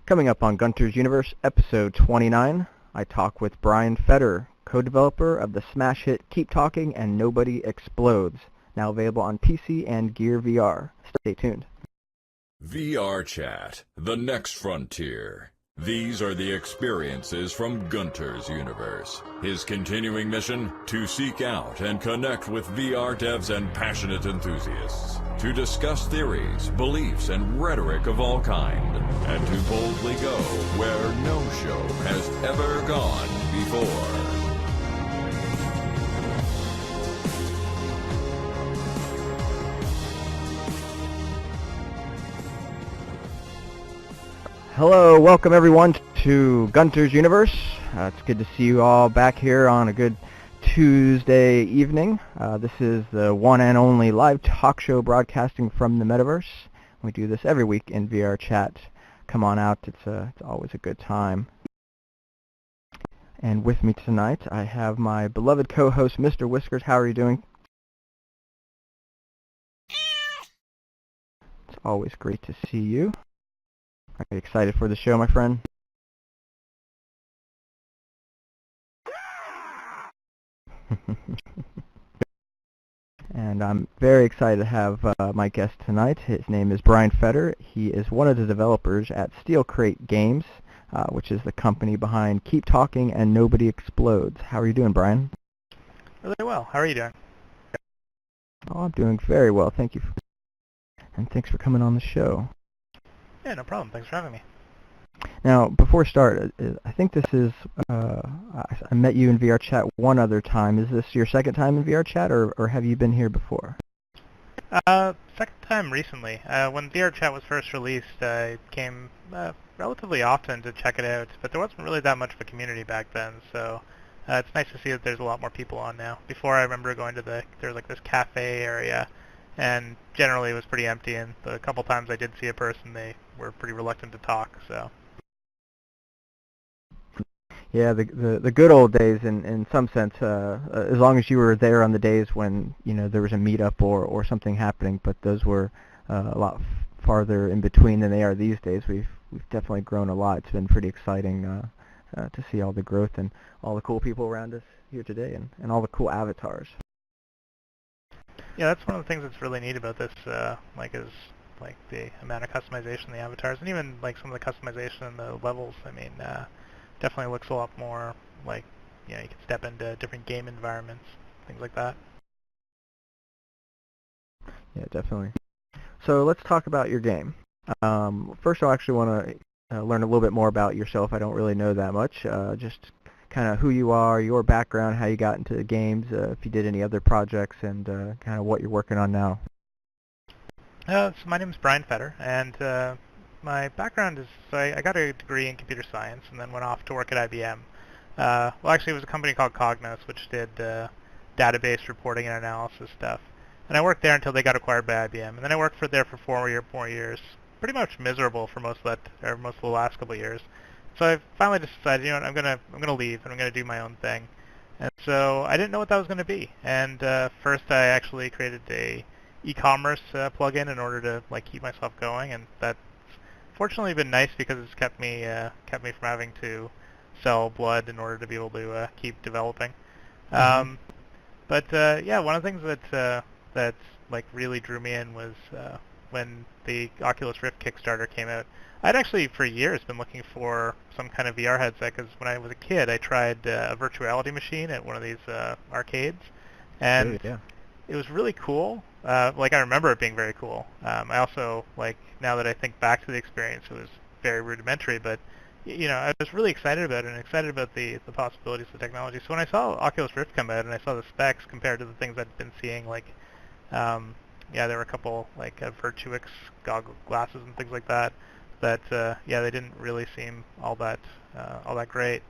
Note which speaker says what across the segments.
Speaker 1: Coming up on Gunters Universe, episode 29, I talk with Brian Fetter, co-developer of the smash hit Keep Talking and Nobody Explodes, now available on PC and Gear VR. Stay tuned.
Speaker 2: VR Chat, the next frontier. These are the experiences from Gunters' universe. His continuing mission? To seek out and connect with VR devs and passionate enthusiasts. To discuss theories, beliefs, and rhetoric of all kind. And to boldly go where no show has ever gone before.
Speaker 1: Hello, welcome everyone to Gunters Universe. It's good to see you all back here on a good Tuesday evening. This is the one and only live talk show broadcasting from the metaverse. We do this every week in VR Chat. Come on out, it's always a good time. And with me tonight, I have my beloved co-host, Mr. Whiskers. How are you doing? It's always great to see you. Are you excited for the show, my friend? And I'm very excited to have my guest tonight. His name is Brian Fetter. He is one of the developers at Steel Crate Games, which is the company behind Keep Talking and Nobody Explodes. How are you doing, Brian?
Speaker 3: Really well. How are you doing?
Speaker 1: Oh, I'm doing very well, thank you. And thanks for coming on the show.
Speaker 3: Yeah, no problem. Thanks for having me.
Speaker 1: Now, before we start, I think this is, I met you in VR Chat one other time. Is this your second time in VR Chat, or have you been here before?
Speaker 3: Second time recently. When VR Chat was first released, I came relatively often to check it out, but there wasn't really that much of a community back then, so it's nice to see that there's a lot more people on now. Before, I remember going to there was like this cafe area, and generally it was pretty empty, and the couple times I did see a person, they were pretty reluctant to talk, so.
Speaker 1: Yeah, the good old days in some sense, as long as you were there on the days when, you know, there was a meetup or something happening, but those were a lot farther in between than they are these days. We've definitely grown a lot. It's been pretty exciting to see all the growth and all the cool people around us here today and all the cool avatars.
Speaker 3: Yeah, that's one of the things that's really neat about this, is the amount of customization in the avatars, and even like some of the customization in the levels. I mean, definitely looks a lot more like, you know, you can step into different game environments, things like that.
Speaker 1: Yeah, definitely. So let's talk about your game. First, I actually want to learn a little bit more about yourself. I don't really know that much. Just kind of who you are, your background, how you got into games, if you did any other projects, and kind of what you're working on now.
Speaker 3: So my name is Brian Fetter, and my background is I got a degree in computer science and then went off to work at IBM. Well, actually, it was a company called Cognos, which did database reporting and analysis stuff. And I worked there until they got acquired by IBM. And then I worked there for 4 more years, pretty much miserable for most of the last couple of years. So I finally just decided, you know what, I'm gonna leave and I'm gonna do my own thing. And so I didn't know what that was gonna be. And first, I actually created a e-commerce plugin in order to keep myself going, and that's fortunately been nice because it's kept me from having to sell blood in order to be able to keep developing. Mm-hmm. Yeah, one of the things that really drew me in was when the Oculus Rift Kickstarter came out. I'd actually for years been looking for some kind of VR headset because when I was a kid, I tried a virtuality machine at one of these arcades, and it was really cool. I remember it being very cool. I also, now that I think back to the experience, it was very rudimentary, but, you know, I was really excited about it and excited about the possibilities of the technology. So when I saw Oculus Rift come out and I saw the specs compared to the things I'd been seeing, there were a couple, Virtuix glasses and things like that, they didn't really seem all that great.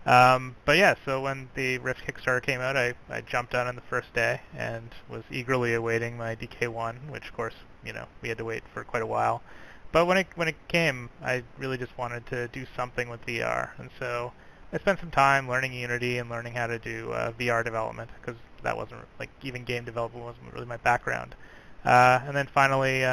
Speaker 3: So when the Rift Kickstarter came out, I jumped on the first day and was eagerly awaiting my DK1, which of course, you know, we had to wait for quite a while. But when it came, I really just wanted to do something with VR, and so I spent some time learning Unity and learning how to do VR development, because that wasn't, even game development wasn't really my background. And then finally,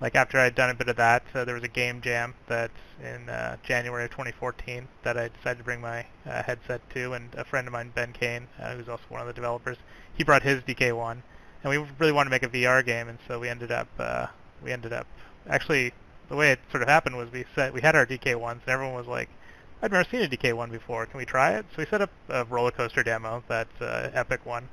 Speaker 3: like after I'd done a bit of that, there was a game jam that in January of 2014 that I decided to bring my headset to, and a friend of mine, Ben Kane, who's also one of the developers, he brought his DK1, and we really wanted to make a VR game, and so we ended up actually the way it sort of happened was we had our DK1s, and everyone was like, I've never seen a DK1 before. Can we try it? So we set up a roller coaster demo, that Epic one.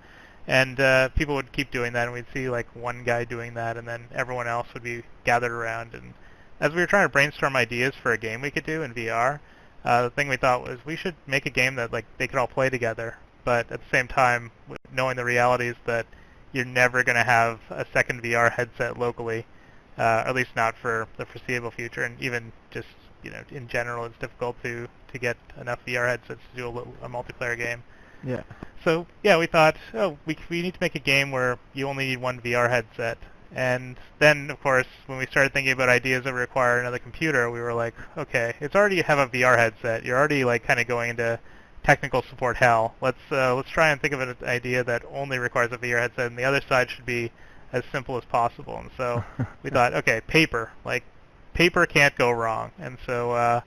Speaker 3: And people would keep doing that, and we'd see like one guy doing that, and then everyone else would be gathered around. And as we were trying to brainstorm ideas for a game we could do in VR, the thing we thought was we should make a game that like they could all play together, but at the same time, knowing the realities that you're never going to have a second VR headset locally, at least not for the foreseeable future, and even just in general, it's difficult to get enough VR headsets to do a multiplayer game.
Speaker 1: Yeah.
Speaker 3: So yeah, we thought, oh, we need to make a game where you only need one VR headset. And then, of course, when we started thinking about ideas that require another computer, we were like, okay, it's already you have a VR headset. You're already like kind of going into technical support hell. Let's try and think of an idea that only requires a VR headset, and the other side should be as simple as possible. And so we thought, okay, paper. Like, paper can't go wrong. And so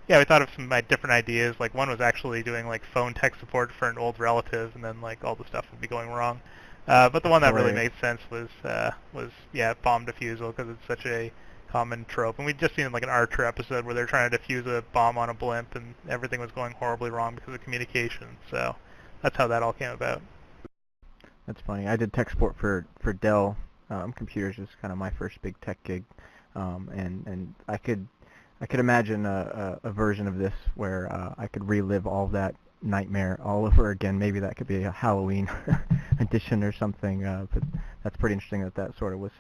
Speaker 3: yeah, we thought of some different ideas. Like one was actually doing like phone tech support for an old relative, and then like all the stuff would be going wrong. But the one that really made sense was bomb defusal, because it's such a common trope. And we'd just seen like an Archer episode where they're trying to defuse a bomb on a blimp, and everything was going horribly wrong because of communication. So that's how that all came about.
Speaker 1: That's funny. I did tech support for Dell computers. Is kind of my first big tech gig, and I could imagine a version of this where I could relive all of that nightmare all over again. Maybe that could be a Halloween edition or something. But that's pretty interesting that sort of was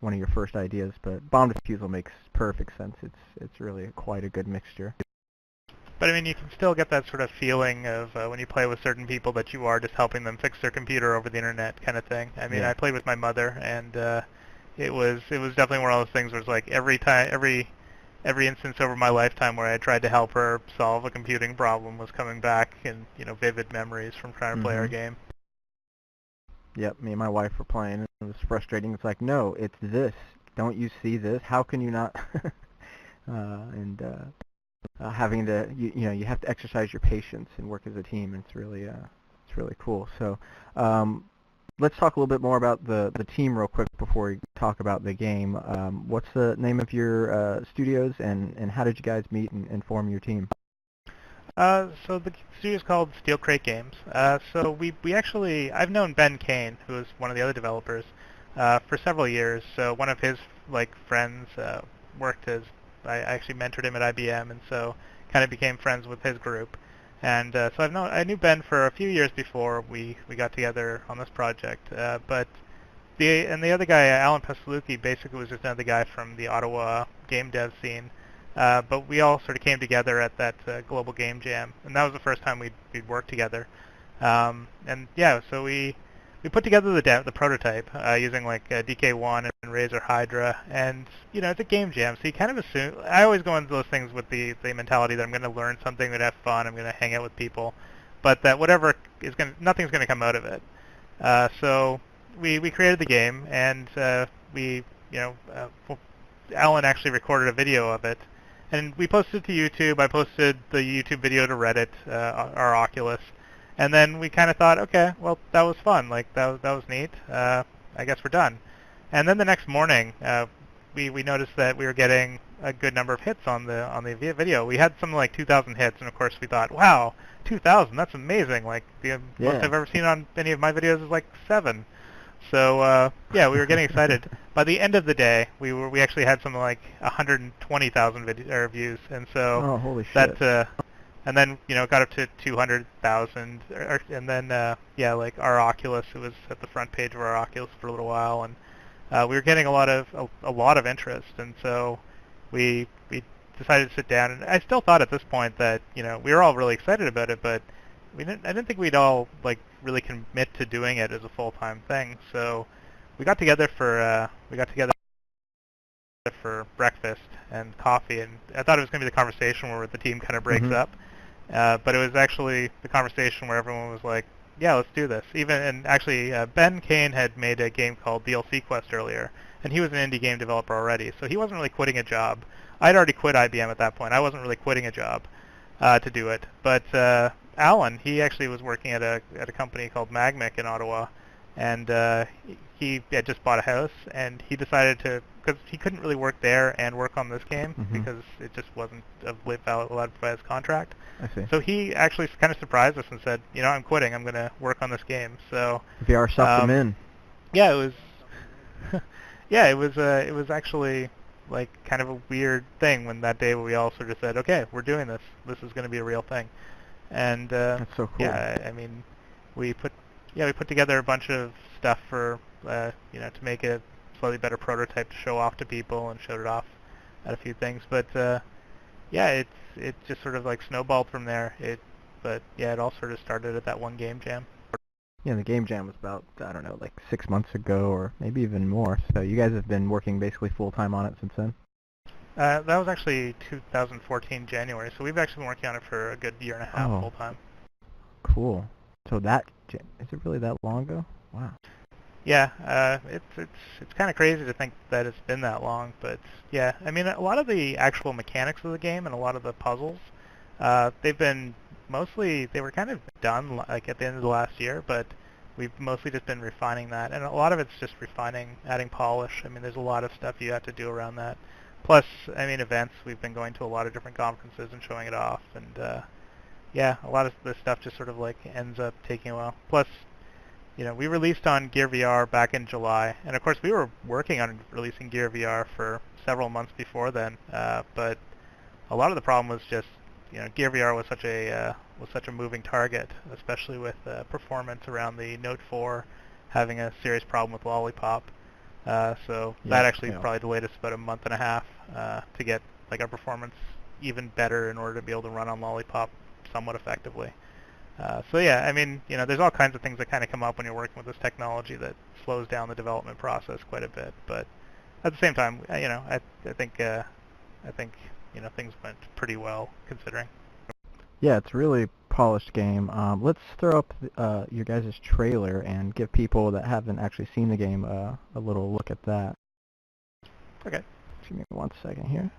Speaker 1: one of your first ideas. But bomb defusal makes perfect sense. It's really quite a good mixture.
Speaker 3: But I mean, you can still get that sort of feeling of when you play with certain people that you are just helping them fix their computer over the internet, kind of thing. I mean, yeah. I played with my mother, and it was definitely one of those things where it's like every instance over my lifetime where I tried to help her solve a computing problem was coming back in vivid memories from trying to play our game.
Speaker 1: Yep, me and my wife were playing, and it was frustrating. It's like, no, it's this. Don't you see this? How can you not? Having to, you have to exercise your patience and work as a team, and it's really cool. So let's talk a little bit more about the team real quick before we talk about the game. What's the name of your studios, and how did you guys meet and form your team?
Speaker 3: So the studio's called Steel Crate Games. So we actually, I've known Ben Kane, who is one of the other developers, for several years. So one of his friends worked as, I actually mentored him at IBM, and so kind of became friends with his group. And so I knew Ben for a few years before we got together on this project. But the other guy, Alan Pasaluki, basically was just another guy from the Ottawa game dev scene. But we all sort of came together at that global game jam, and that was the first time we'd worked together. And yeah, so we put together the prototype using like DK1 and Razor Hydra, and it's a game jam, so you kind of assume. I always go into those things with the mentality that I'm going to learn something, I'm going to have fun, I'm going to hang out with people, but that whatever nothing's going to come out of it. So we created the game, and Alan actually recorded a video of it, and we posted it to YouTube. I posted the YouTube video to Reddit, our Oculus. And then we kind of thought, okay, well, that was fun. Like, that was neat. I guess we're done. And then the next morning, we noticed that we were getting a good number of hits on the video. We had something like 2,000 hits, and of course we thought, wow, 2,000, that's amazing. Like, the most I've ever seen on any of my videos is like 7. So yeah, we were getting excited. By the end of the day, we actually had something like 120,000 views, and so
Speaker 1: holy shit.
Speaker 3: that. And then, it got up to 200,000, and then, yeah, like our Oculus, it was at the front page of our Oculus for a little while, and we were getting a lot of interest, and so we decided to sit down. And I still thought at this point that, we were all really excited about it, but I didn't think we'd all like really commit to doing it as a full-time thing. So we got together for breakfast and coffee, and I thought it was going to be the conversation where the team kind of breaks up. But it was actually the conversation where everyone was like, yeah, let's do this. And actually, Ben Kane had made a game called DLC Quest earlier, and he was an indie game developer already, so he wasn't really quitting a job. I'd already quit IBM at that point. I wasn't really quitting a job to do it. But Alan, he actually was working at a company called Magmic in Ottawa, and he had just bought a house, and he decided to, because he couldn't really work there and work on this game because it just wasn't allowed by his contract.
Speaker 1: I see.
Speaker 3: So he actually kind of surprised us and said, you know, I'm quitting. I'm going to work on this game. So
Speaker 1: VR sucked him in.
Speaker 3: yeah, it was. Yeah, it was actually like kind of a weird thing when that day we all sort of said, okay, we're doing this. This is going to be a real thing. And
Speaker 1: that's so cool.
Speaker 3: yeah, I mean, we put together a bunch of stuff for you know, to make a slightly better prototype to show off to people, and showed it off at a few things. But yeah, it just sort of like snowballed from there. But yeah, it all sort of started at that one game jam.
Speaker 1: Yeah, the game jam was about, I don't know, like 6 months ago, or maybe even more. So you guys have been working basically full-time on it since then?
Speaker 3: That was actually 2014 January, so we've actually been working on it for a good year and a half full-time.
Speaker 1: Cool. So is it really that long ago? Wow.
Speaker 3: Yeah, it's kind of crazy to think that it's been that long, but yeah, I mean, a lot of the actual mechanics of the game and a lot of the puzzles, they were kind of done like at the end of the last year, but we've mostly just been refining that, and a lot of it's just refining, adding polish. I mean, there's a lot of stuff you have to do around that. Plus, I mean, events, we've been going to a lot of different conferences and showing it off, and yeah, a lot of the stuff just sort of like ends up taking a while. Plus, you know, we released on Gear VR back in July, and of course we were working on releasing Gear VR for several months before then, but a lot of the problem was just, you know, Gear VR was such a moving target, especially with performance around the Note 4 having a serious problem with Lollipop. So that actually probably delayed us about a month and a half to get like our performance even better in order to be able to run on Lollipop somewhat effectively. So yeah, I mean, you know, there's all kinds of things that kind of come up when you're working with this technology that slows down the development process quite a bit. But at the same time, you know, I think you know, things went pretty well considering.
Speaker 1: Yeah, it's a really polished game. Let's throw up your guys' trailer and give people that haven't actually seen the game a little look at that.
Speaker 3: Okay.
Speaker 1: Give me 1 second here.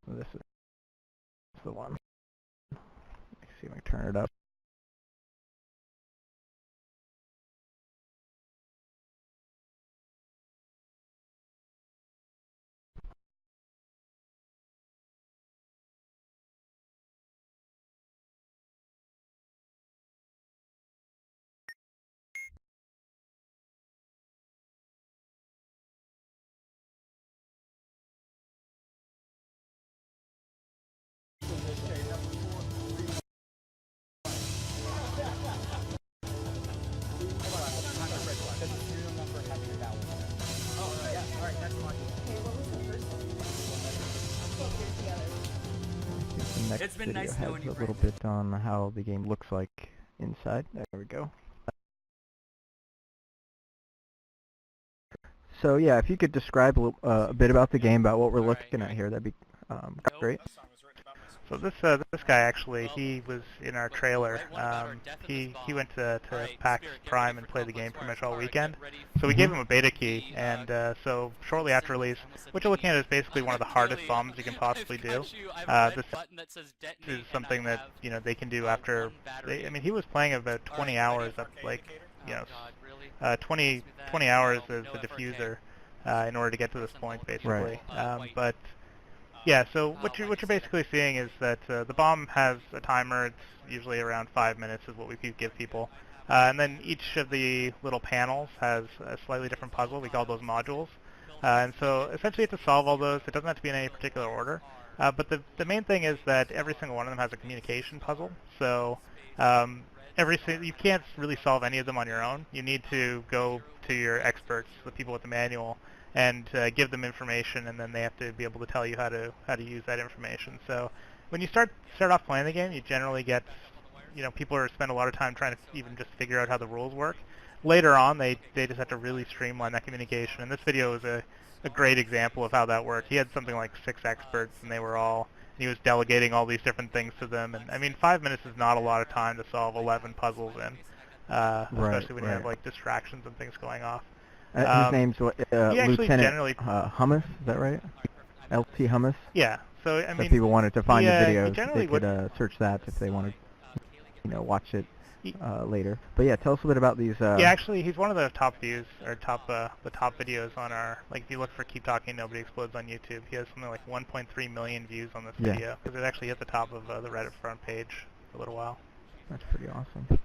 Speaker 1: This is the one. Let's see if I can turn it up. The next video has a little bit on how the game looks like inside. There we go. So yeah, if you could describe a bit about the game, about what we're looking at here, that'd be great.
Speaker 3: So this guy actually, he was in our trailer. He went to PAX Prime and played the game pretty much all weekend. So we gave him a beta key, and so shortly after release, what you're looking at is basically one of the hardest bombs you can possibly do. This is something that, you know, they can do after. I mean, he was playing about 20 hours up, like, you know, 20 hours as the diffuser in order to get to this point, basically.
Speaker 1: Right.
Speaker 3: But yeah, so what you're basically seeing is that the bomb has a timer. It's usually around 5 minutes is what we give people. And then each of the little panels has a slightly different puzzle. We call those modules. And so essentially you have to solve all those. It doesn't have to be in any particular order. But the main thing is that every single one of them has a communication puzzle. So you can't really solve any of them on your own. You need to go to your experts, the people with the manual, and give them information, and then they have to be able to tell you how to use that information. So when you start off playing the game, you generally get, you know, people spend a lot of time trying to even just figure out how the rules work. Later on, they just have to really streamline that communication, and this video is a great example of how that worked. He had something like 6 experts, and they were all He was delegating all these different things to them, and I mean, 5 minutes is not a lot of time to solve 11 puzzles in,
Speaker 1: Right,
Speaker 3: especially when you have
Speaker 1: right.
Speaker 3: like distractions and things going off.
Speaker 1: His name's
Speaker 3: He actually
Speaker 1: Lieutenant
Speaker 3: generally,
Speaker 1: Hummus. Is that right? LT Hummus.
Speaker 3: yeah. So I
Speaker 1: So if
Speaker 3: mean,
Speaker 1: people wanted to find the
Speaker 3: he
Speaker 1: videos, they
Speaker 3: generally
Speaker 1: could
Speaker 3: wouldn't.
Speaker 1: search that if they wanted, watch it
Speaker 3: He,
Speaker 1: later. But yeah, tell us a bit about these.
Speaker 3: Yeah, actually, he's one of the top views or the top videos on our. Like, if you look for "Keep Talking, Nobody Explodes" on YouTube, he has something like 1.3 million views on this
Speaker 1: Yeah.
Speaker 3: video because it actually hit the top of the Reddit front page for a little while.
Speaker 1: That's pretty awesome.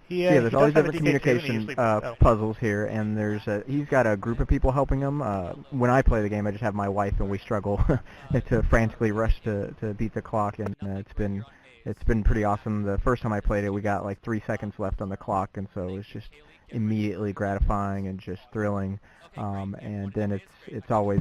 Speaker 3: He,
Speaker 1: Yeah, there's
Speaker 3: he
Speaker 1: all
Speaker 3: does
Speaker 1: these
Speaker 3: have a
Speaker 1: different
Speaker 3: DK2, and he
Speaker 1: communication
Speaker 3: usually.
Speaker 1: puzzles here, and he's got a group of people helping him. When I play the game, I just have my wife, and we struggle to frantically rush to beat the clock, and it's been pretty awesome. The first time I played it, we got like 3 seconds left on the clock, and so it was just immediately gratifying and just thrilling. And then it's always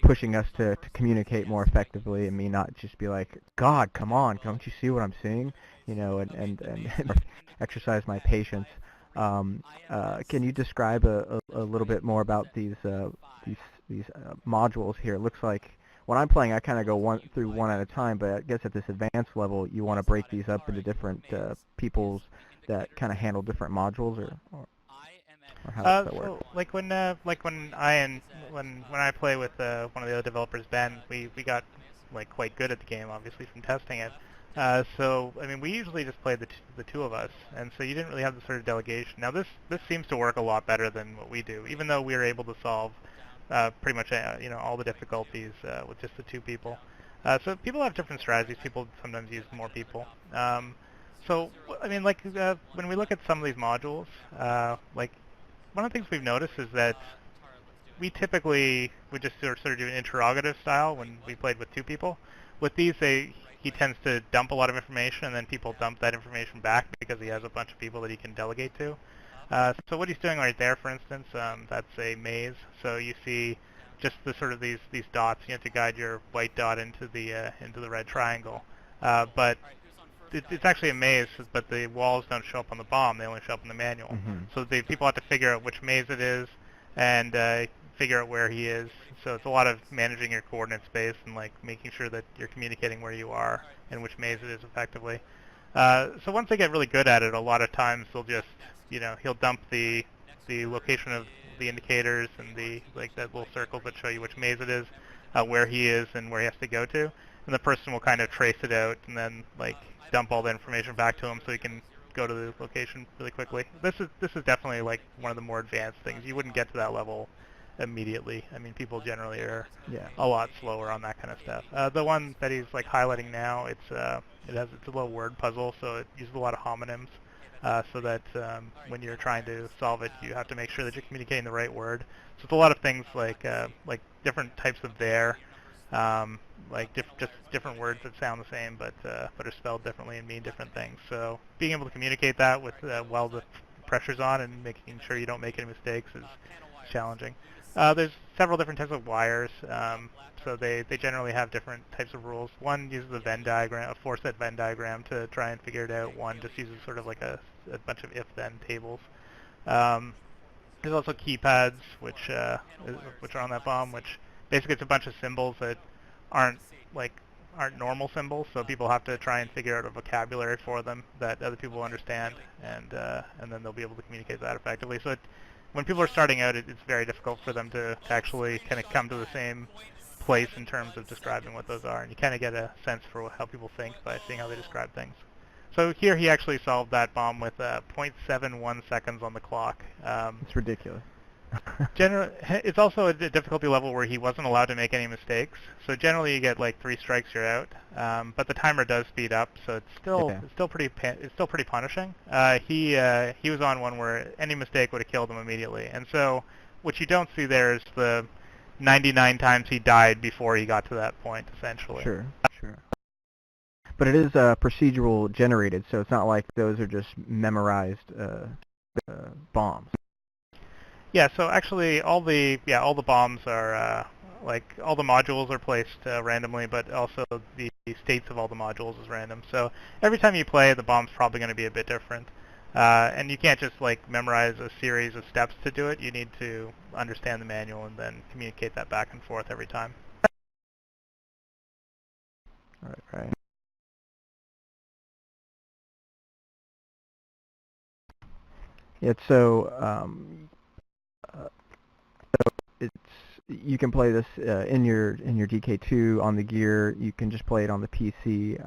Speaker 1: pushing us to communicate more effectively, and me not just be like, God, come on, don't you see what I'm seeing? And exercise my patience. Can you describe a little bit more about these modules here? It looks like when I'm playing, I kind of go through one at a time, but I guess at this advanced level, you want to break these up into different peoples that kind of handle different modules, or how does that work?
Speaker 3: So when I play with one of the other developers, Ben, we got like quite good at the game, obviously from testing it. So I mean, we usually just played the two of us, and so you didn't really have the sort of delegation. Now this seems to work a lot better than what we do, even though we are able to solve pretty much all the difficulties with just the two people. So people have different strategies. People sometimes use more people. So I mean, like when we look at some of these modules, like one of the things we've noticed is that we typically would just sort of do an interrogative style when we played with two people. With these, he tends to dump a lot of information, and then people dump that information back because he has a bunch of people that he can delegate to. So what he's doing right there, for instance, that's a maze. So you see just the sort of these dots. You have to guide your white dot into the red triangle. But it's actually a maze, but the walls don't show up on the bomb. They only show up in the manual.
Speaker 1: Mm-hmm.
Speaker 3: So the people have to figure out which maze it is and figure out where he is. So it's a lot of managing your coordinate space and like making sure that you're communicating where you are and which maze it is effectively. So once they get really good at it, a lot of times they'll just, he'll dump the location of the indicators and that little circles that show you which maze it is, where he is and where he has to go to, and the person will kind of trace it out and then like dump all the information back to him so he can go to the location really quickly. This is definitely like one of the more advanced things. You wouldn't get to that level immediately. I mean, people generally are a lot slower on that kind of stuff. The one that he's like highlighting now, it's a little word puzzle, so it uses a lot of homonyms, so that when you're trying to solve it, you have to make sure that you're communicating the right word. So it's a lot of things like different types of there, just different words that sound the same but are spelled differently and mean different things. So being able to communicate that with while the pressure's on and making sure you don't make any mistakes is challenging. There's several different types of wires, so they generally have different types of rules. One uses a Venn diagram, a four-set Venn diagram to try and figure it out. One just uses sort of like a bunch of if-then tables. There's also keypads, which are on that bomb, which basically it's a bunch of symbols that aren't normal symbols, so people have to try and figure out a vocabulary for them that other people understand, and then they'll be able to communicate that effectively. So when people are starting out, it's very difficult for them to actually kind of come to the same place in terms of describing what those are, and you kind of get a sense for how people think by seeing how they describe things. So here he actually solved that bomb with 0.71 seconds on the clock.
Speaker 1: It's ridiculous.
Speaker 3: It's also a difficulty level where he wasn't allowed to make any mistakes. So generally you get like 3 strikes, you're out. But the timer does speed up, so it's still pretty punishing. He was on one where any mistake would have killed him immediately. And so what you don't see there is the 99 times he died before he got to that point, essentially.
Speaker 1: Sure. But it is procedural generated, so it's not like those are just memorized bombs.
Speaker 3: Yeah, so actually all the bombs are all the modules are placed randomly, but also the states of all the modules is random. So every time you play, the bomb's probably going to be a bit different. And you can't just memorize a series of steps to do it. You need to understand the manual and then communicate that back and forth every time.
Speaker 1: Right. It's it's you can play this in your DK2 on the gear. You can just play it on the PC.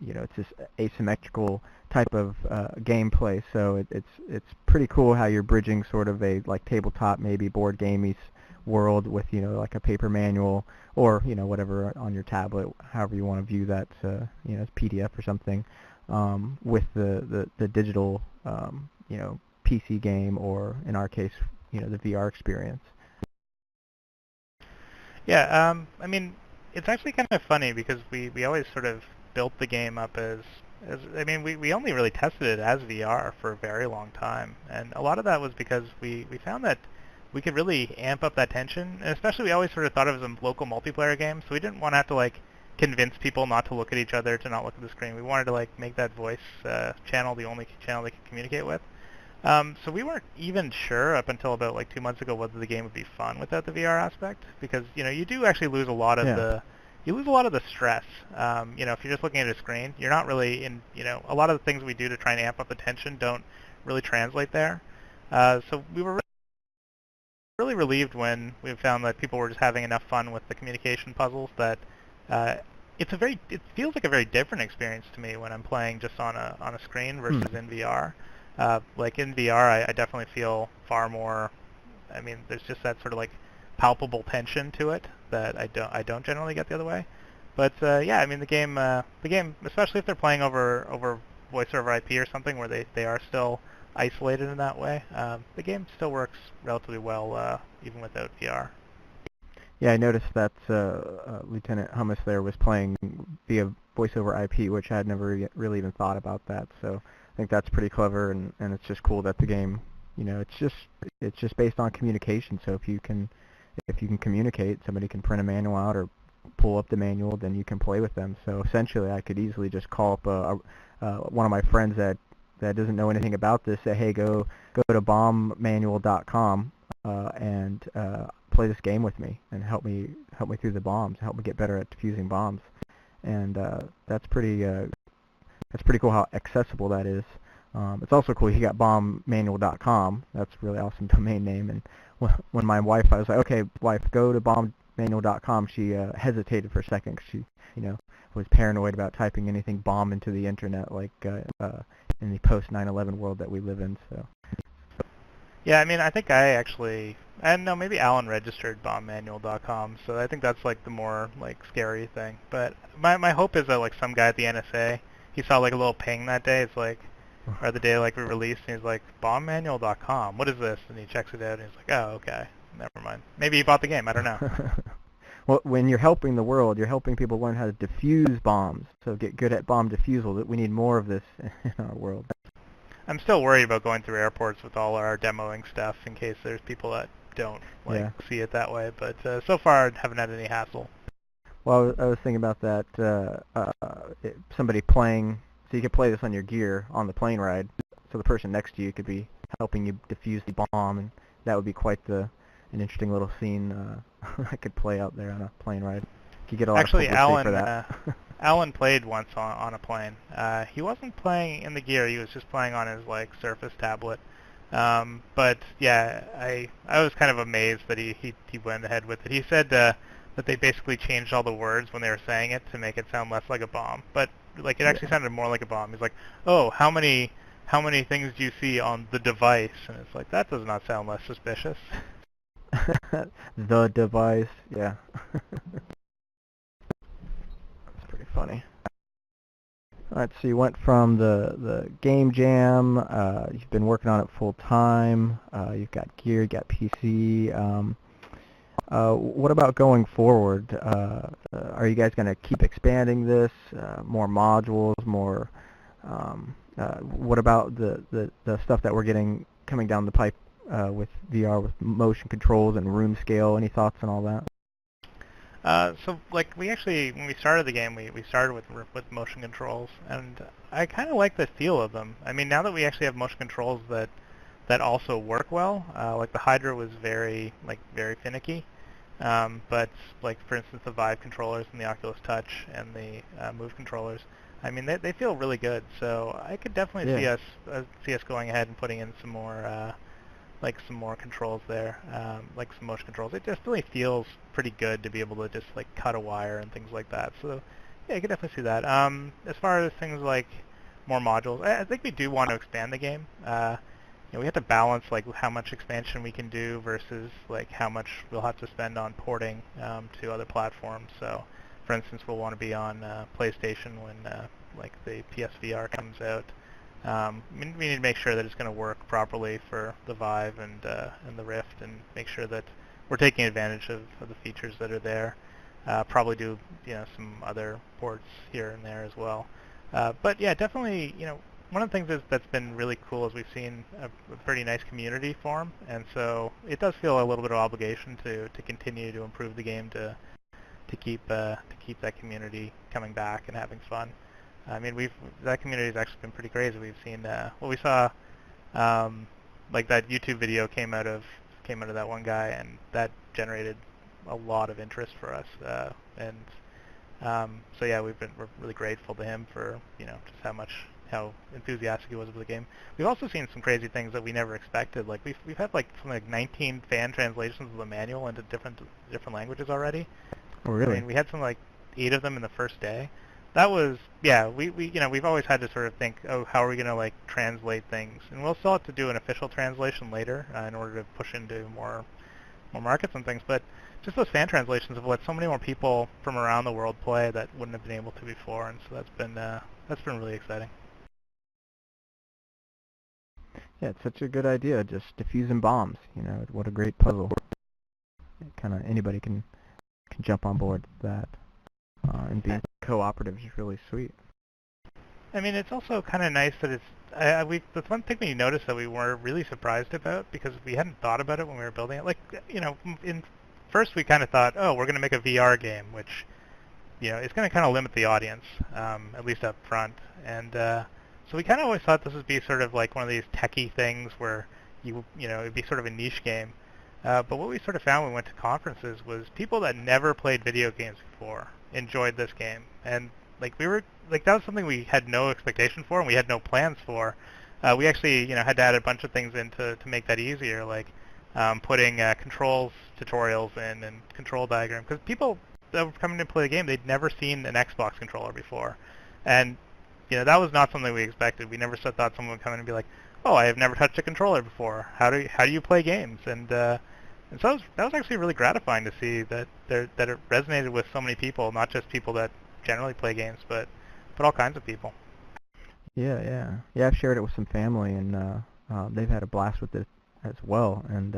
Speaker 1: It's this asymmetrical type of gameplay. So it's pretty cool how you're bridging sort of a like tabletop, maybe board gamey world with like a paper manual or whatever on your tablet, however you want to view that, as PDF or something, with the digital PC game, or in our case the VR experience.
Speaker 3: Yeah, I mean, it's actually kind of funny because we always sort of built the game up as I mean, we only really tested it as VR for a very long time. And a lot of that was because we found that we could really amp up that tension. And especially we always sort of thought of it as a local multiplayer game, so we didn't want to have to like convince people not to look at each other, to not look at the screen. We wanted to like make that voice channel the only channel they could communicate with. So we weren't even sure up until about like 2 months ago whether the game would be fun without the VR aspect, because you do actually lose a lot of the stress. If you're just looking at a screen, you're not really in. A lot of the things we do to try and amp up the tension don't really translate there. So we were really relieved when we found that people were just having enough fun with the communication puzzles that it feels like a very different experience to me when I'm playing just on a screen versus in VR. Like in VR, I definitely feel far more. I mean, there's just that sort of like palpable tension to it that I don't generally get the other way. But yeah, I mean the game, especially if they're playing over voice over IP or something where they are still isolated in that way, the game still works relatively well even without VR.
Speaker 1: Yeah, I noticed that Lieutenant Hummus there was playing via voice over IP, which I had never really even thought about that. So I think that's pretty clever, and it's just cool that the game, it's just based on communication. So if you can communicate, somebody can print a manual out or pull up the manual, then you can play with them. So essentially, I could easily just call up one of my friends that doesn't know anything about this, say, hey, go to bombmanual.com and play this game with me and help me through the bombs, help me get better at defusing bombs. And that's pretty cool how accessible that is. It's also cool you got bombmanual.com. That's a really awesome domain name. And when my wife, I was like, okay, wife, go to bombmanual.com, she hesitated for a second because she, was paranoid about typing anything bomb into the internet, like in the post 9/11 world that we live in. So.
Speaker 3: Yeah, I mean, I think I don't know, maybe Alan registered bombmanual.com, so I think that's like the more like scary thing. But my hope is that like some guy at the NSA, he saw like a little ping that day. It's like, or the day like we released, and he's like, bombmanual.com, what is this? And he checks it out, and he's like, oh, okay, never mind. Maybe he bought the game. I don't know.
Speaker 1: Well, when you're helping the world, you're helping people learn how to defuse bombs. So get good at bomb defusal. We need more of this in our world.
Speaker 3: I'm still worried about going through airports with all our demoing stuff in case there's people that don't see it that way. But so far, I haven't had any hassle.
Speaker 1: Well, I was thinking about that. Somebody playing, so you could play this on your gear on the plane ride. So the person next to you could be helping you defuse the bomb, and that would be quite an interesting little scene I could play out there on a plane ride. You could get a lot of publicity for that.
Speaker 3: Alan played once on a plane. He wasn't playing in the gear. He was just playing on his like Surface tablet. But yeah, I was kind of amazed that he went ahead with it. He said that they basically changed all the words when they were saying it to make it sound less like a bomb. But like it actually sounded more like a bomb. He's like, oh, how many things do you see on the device? And it's like, that does not sound less suspicious.
Speaker 1: The device, yeah. Pretty funny. Alright, so you went from the game jam, you've been working on it full time, you've got gear, you've got PC. What about going forward? Are you guys going to keep expanding this? More modules, more, what about the stuff that we're getting coming down the pipe with VR, with motion controls and room scale? Any thoughts on all that?
Speaker 3: So like we actually, when we started the game, we started with motion controls, and I kind of like the feel of them. I mean, now that we actually have motion controls that also work well, like the Hydra was very finicky. But like for instance, the Vive controllers and the Oculus Touch and the Move controllers, I mean they feel really good. So I could definitely
Speaker 1: Yeah.
Speaker 3: see us going ahead and putting in some more controls there, like some motion controls. It just really feels pretty good to be able to just like cut a wire and things like that. So yeah, I could definitely see that. As far as things like more modules, I think we do want to expand the game. We have to balance like how much expansion we can do versus like how much we'll have to spend on porting to other platforms. So, for instance, we'll want to be on PlayStation when like the PSVR comes out. We need to make sure that it's going to work properly for the Vive and the Rift, and make sure that we're taking advantage of the features that are there. Probably do some other ports here and there as well. But yeah, definitely one of the things that's been really cool is we've seen a pretty nice community form, and so it does feel a little bit of obligation to continue to improve the game to keep that community coming back and having fun. I mean, that community has actually been pretty crazy. We've seen we saw like that YouTube video came out of that one guy, and that generated a lot of interest for us. And so yeah, we're really grateful to him for just how enthusiastic he was about the game. We've also seen some crazy things that we never expected. Like we've had like something like 19 fan translations of the manual into different languages already.
Speaker 1: Oh,
Speaker 3: I
Speaker 1: really?
Speaker 3: mean, we had some like 8 of them in the first day. That was, yeah, we've always had to sort of think, oh, how are we going to like translate things? And we'll still have to do an official translation later in order to push into more markets and things. But just those fan translations have let so many more people from around the world play that wouldn't have been able to before, and so that's been really exciting.
Speaker 1: Yeah, it's such a good idea. Just diffusing bombs. What a great puzzle. Kind of anybody can jump on board that, and being cooperative is really sweet.
Speaker 3: I mean, it's also kind of nice that that's one thing we noticed that we were really surprised about because we hadn't thought about it when we were building it. Like, in first we kind of thought, oh, we're going to make a VR game, which, it's going to kind of limit the audience, at least up front. And so we kind of always thought this would be sort of like one of these techie things where it'd be sort of a niche game. But what we sort of found when we went to conferences was people that never played video games before enjoyed this game. And like we were like that was something we had no expectation for and we had no plans for. We actually had to add a bunch of things in to make that easier, like putting controls tutorials in and control diagram, because people that were coming to play the game, they'd never seen an Xbox controller before, and that was not something we expected. We never thought someone would come in and be like, oh, I have never touched a controller before. How do you play games? And so that was actually really gratifying to see that it resonated with so many people, not just people that generally play games, but all kinds of people.
Speaker 1: Yeah, yeah, yeah. I've shared it with some family, and they've had a blast with it as well. And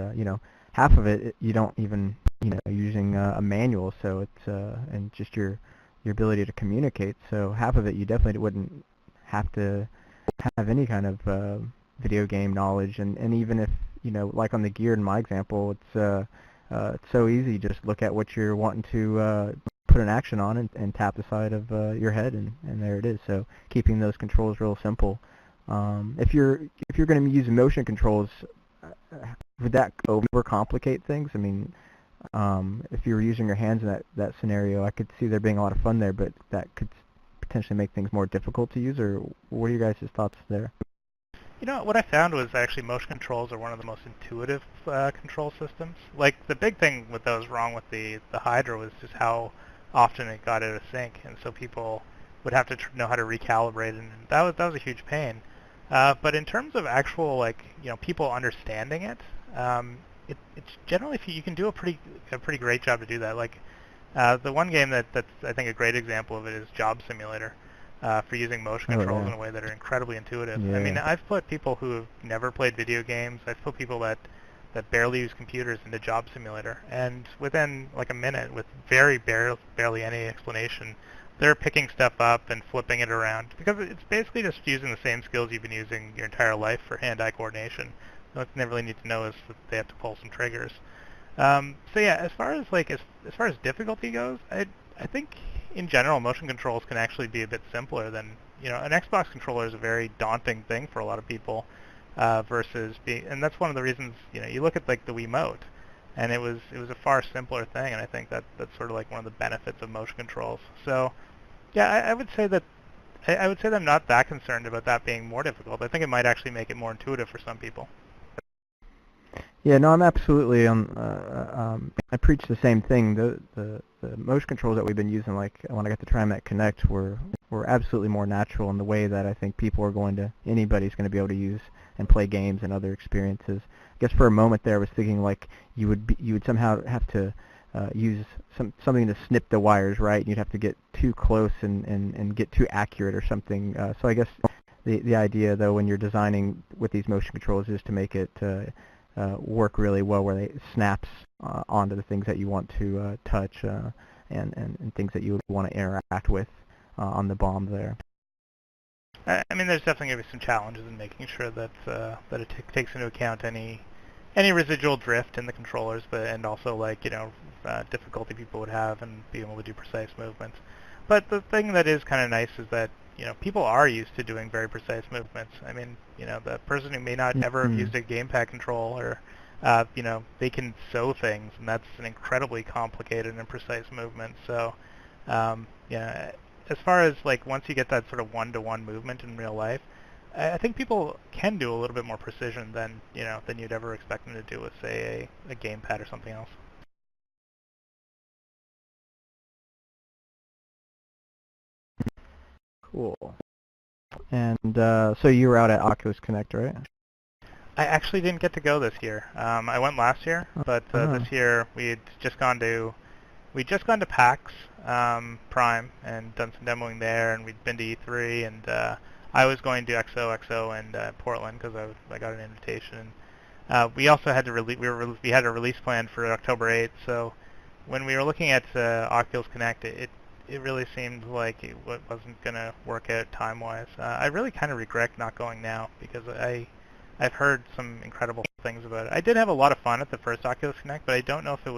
Speaker 1: half of it you don't even using a manual, so it's and just your ability to communicate. So half of it you definitely wouldn't have to have any kind of video game knowledge, and even if like on the gear in my example, it's so easy. Just look at what you're wanting to put an action on and tap the side of your head, and there it is. So keeping those controls real simple. If you're going to use motion controls, would that overcomplicate things? I mean, if you were using your hands in that scenario, I could see there being a lot of fun there, but that could potentially make things more difficult to use. Or what are your guys' thoughts there?
Speaker 3: What I found was actually motion controls are one of the most intuitive control systems. Like the big thing with those wrong with the Hydra was just how often it got out of sync, and so people would have to know how to recalibrate, and that was a huge pain. But in terms of actual people understanding it, it's generally you can do a pretty great job to do that. Like the one game that's I think a great example of it is Job Simulator. For using motion controls
Speaker 1: yeah.
Speaker 3: in a way that are incredibly intuitive.
Speaker 1: Yeah.
Speaker 3: I mean, I've put people who have never played video games, I've put people that barely use computers into Job Simulator, and within like a minute, with barely any explanation, they're picking stuff up and flipping it around, because it's basically just using the same skills you've been using your entire life for hand-eye coordination. What they really need to know is that they have to pull some triggers. So yeah, as far as difficulty goes, I think in general motion controls can actually be a bit simpler than an Xbox controller is a very daunting thing for a lot of people versus being, and that's one of the reasons you look at like the Wiimote. and it was a far simpler thing, and I think that's sort of like one of the benefits of motion controls. So yeah, I would say that I would say that I'm not that concerned about that being more difficult. I think it might actually make it more intuitive for some people.
Speaker 1: Yeah, no, I'm absolutely I preach the same thing. The motion controls that we've been using, like when I got the TriMet Connect, were absolutely more natural in the way that I think anybody's going to be able to use and play games and other experiences. I guess for a moment there, I was thinking like you would somehow have to use something to snip the wires, right? You'd have to get too close and get too accurate or something. So I guess the idea though when you're designing with these motion controls is to make it work really well, where it snaps onto the things that you want to touch and things that you would want to interact with on the bomb there.
Speaker 3: I mean, there's definitely going to be some challenges in making sure that that it takes into account any residual drift in the controllers, and also like difficulty people would have in being able to do precise movements. But the thing that is kind of nice is that people are used to doing very precise movements. I mean, the person who may not ever have used a gamepad controller, they can sew things, and that's an incredibly complicated and precise movement. So, yeah, as far as like once you get that sort of one-to-one movement in real life, I think people can do a little bit more precision than than you'd ever expect them to do with, say, a gamepad or something else.
Speaker 1: Cool. And so you were out at Oculus Connect, right?
Speaker 3: I actually didn't get to go this year. I went last year, but this year we'd just gone to PAX Prime and done some demoing there, and we'd been to E3, and I was going to XOXO in Portland because I got an invitation. We also had to we had a release plan for October 8th, so when we were looking at Oculus Connect, it really seemed like it wasn't going to work out time-wise. I really kind of regret not going now because I've heard some incredible things about it. I did have a lot of fun at the first Oculus Connect, but I don't know if it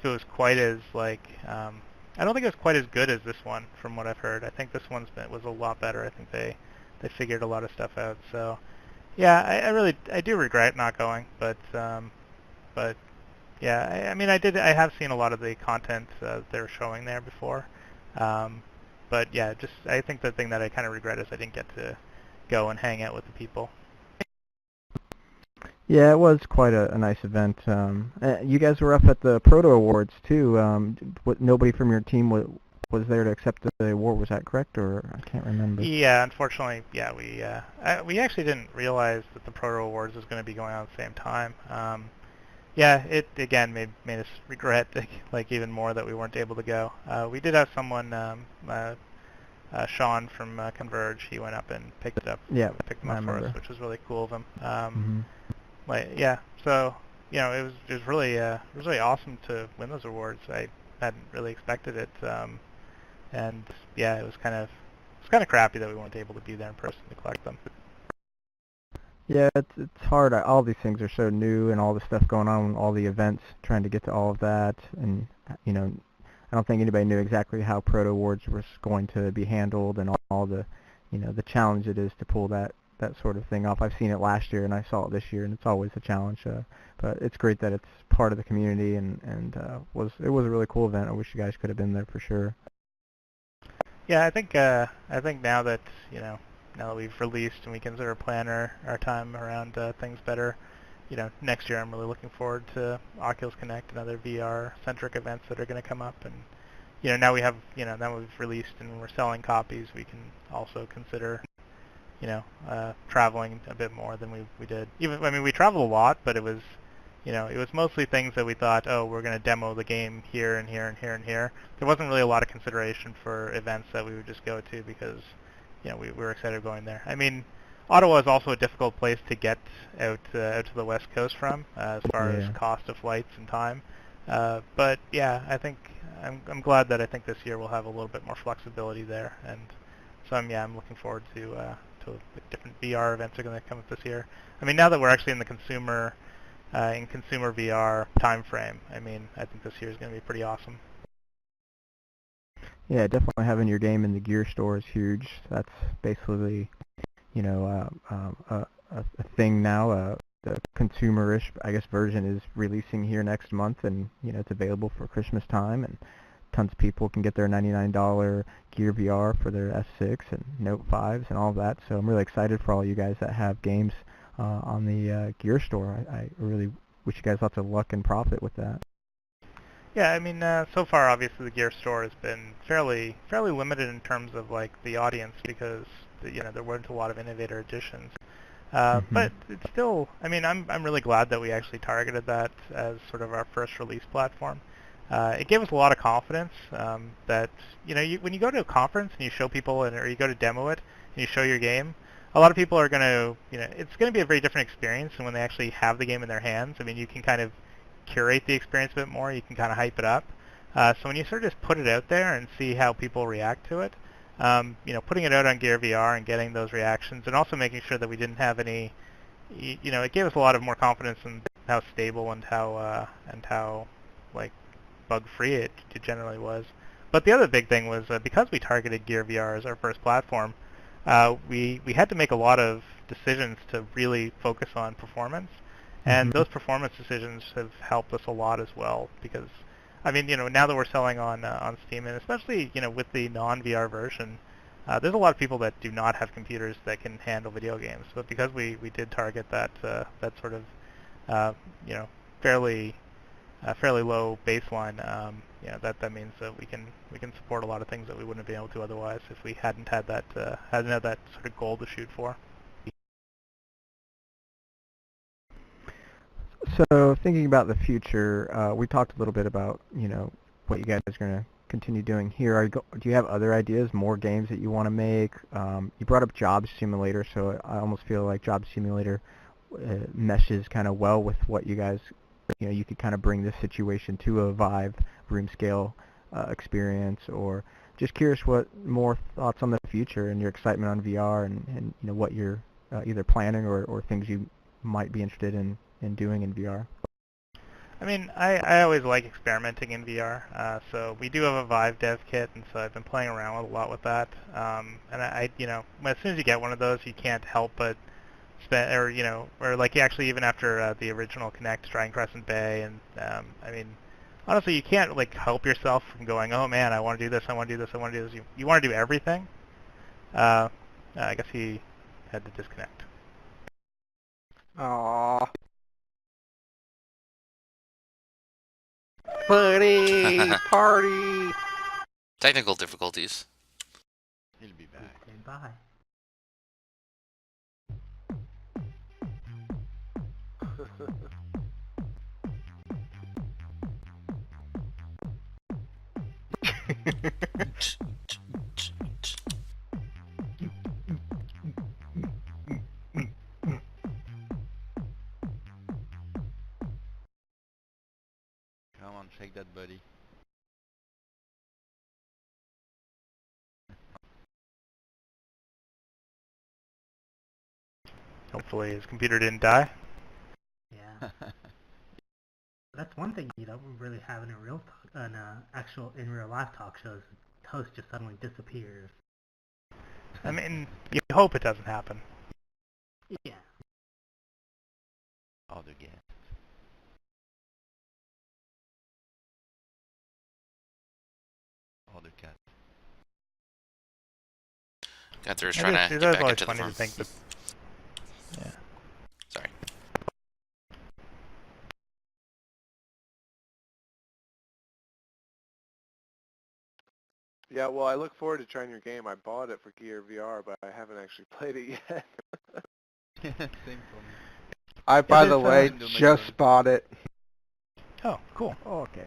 Speaker 3: was quite as like I don't think it was quite as good as this one from what I've heard. I think this was a lot better. I think they figured a lot of stuff out. So yeah, I do regret not going, but yeah, I mean I have seen a lot of the content they were showing there before. But yeah, I think the thing that I kind of regret is I didn't get to go and hang out with the people.
Speaker 1: Yeah, it was quite a nice event. You guys were up at the Proto Awards too. Nobody from your team was there to accept the award. Was that correct, or I can't remember?
Speaker 3: Yeah, unfortunately, yeah, we actually didn't realize that the Proto Awards was going to be going on at the same time. Yeah, it again made us regret like even more that we weren't able to go. We did have someone, Sean from Converge. He went up and picked them up for us, which was really cool of him. Like yeah, so it was really awesome to win those awards. I hadn't really expected it, and yeah, it was kind of crappy that we weren't able to be there in person to collect them.
Speaker 1: Yeah, it's hard. All these things are so new, and all the stuff going on, all the events, trying to get to all of that, and I don't think anybody knew exactly how Proto Awards was going to be handled, and all the the challenge it is to pull that sort of thing off. I've seen it last year, and I saw it this year, and it's always a challenge. But it's great that it's part of the community, and it was a really cool event. I wish you guys could have been there for sure.
Speaker 3: Yeah, I think now that now that we've released and we can sort of plan our time around things better, next year I'm really looking forward to Oculus Connect and other VR-centric events that are going to come up. And now we have now we've released and we're selling copies, we can also consider traveling a bit more than we did. I mean, we traveled a lot, but it was it was mostly things that we thought, oh, we're going to demo the game here and here and here and here. There wasn't really a lot of consideration for events that we would just go to because we were excited going there. I mean, Ottawa is also a difficult place to get out to the West Coast from, as far as cost of flights and time. But yeah, I think I'm glad that I think this year we'll have a little bit more flexibility there, and so I'm looking forward to the different VR events are going to come up this year. I mean, now that we're actually in the consumer VR time frame, I mean, I think this year is going to be pretty awesome.
Speaker 1: Yeah, definitely having your game in the gear store is huge. That's basically, a thing now. the consumerish, I guess, version is releasing here next month, and it's available for Christmas time, and tons of people can get their $99 Gear VR for their S6 and Note 5s and all of that. So I'm really excited for all you guys that have games on the Gear Store. I really wish you guys lots of luck and profit with that.
Speaker 3: Yeah, I mean, so far, obviously, the Gear Store has been fairly limited in terms of like the audience because there weren't a lot of innovator editions. But it's still, I mean, I'm really glad that we actually targeted that as sort of our first release platform. It gave us a lot of confidence that when you go to a conference and you show people or you go to demo it and you show your game, a lot of people are going to it's going to be a very different experience than when they actually have the game in their hands. I mean, you can kind of curate the experience a bit more. You can kind of hype it up. So when you sort of just put it out there and see how people react to it, putting it out on Gear VR and getting those reactions, and also making sure that we didn't have any, it gave us a lot of more confidence in how stable and how like bug-free it generally was. But the other big thing was because we targeted Gear VR as our first platform, we had to make a lot of decisions to really focus on performance, and those performance decisions have helped us a lot as well. Because, I mean, now that we're selling on Steam, and especially with the non-VR version, there's a lot of people that do not have computers that can handle video games. But because we did target that sort of fairly low baseline, that means that we can support a lot of things that we wouldn't have been able to otherwise if we hadn't had that sort of goal to shoot for.
Speaker 1: So thinking about the future, we talked a little bit about what you guys are going to continue doing here. Do you have other ideas, more games that you want to make? You brought up Job Simulator, so I almost feel like Job Simulator meshes kind of well with what you guys. You could kind of bring this situation to a Vive room scale experience, or just curious what more thoughts on the future and your excitement on VR and what you're either planning or things you might be interested in doing in VR.
Speaker 3: I mean, I always like experimenting in VR. So we do have a Vive dev kit, and so I've been playing around a lot with that. And I as soon as you get one of those, you can't help but spend, or like actually even after the original Kinect, Dragon Crescent Bay, and I mean, honestly, you can't like help yourself from going, oh man, I want to do this, I want to do this, I want to do this. You want to do everything. I guess he had to disconnect.
Speaker 4: Aww. Buddy, party.
Speaker 5: Technical difficulties.
Speaker 4: He'll be back.
Speaker 1: Okay, bye.
Speaker 4: Come on, shake that buddy.
Speaker 3: Hopefully his computer didn't die.
Speaker 6: Yeah. That's one thing you don't really have in in real life talk shows. The host just suddenly disappears.
Speaker 3: I mean, you hope it doesn't happen.
Speaker 6: Yeah.
Speaker 4: Other guest. Other cat.
Speaker 5: Gunther is
Speaker 3: I
Speaker 5: trying
Speaker 3: guess
Speaker 5: to
Speaker 3: it
Speaker 5: get
Speaker 3: is
Speaker 5: back
Speaker 3: always
Speaker 5: into the
Speaker 3: funny
Speaker 5: farm.
Speaker 3: to think that. Yeah.
Speaker 5: Sorry.
Speaker 7: Yeah, well, I look forward to trying your game. I bought it for Gear VR, but I haven't actually played it yet.
Speaker 4: Same for me. I, by the way, just bought it.
Speaker 3: Oh, cool.
Speaker 1: Oh, okay.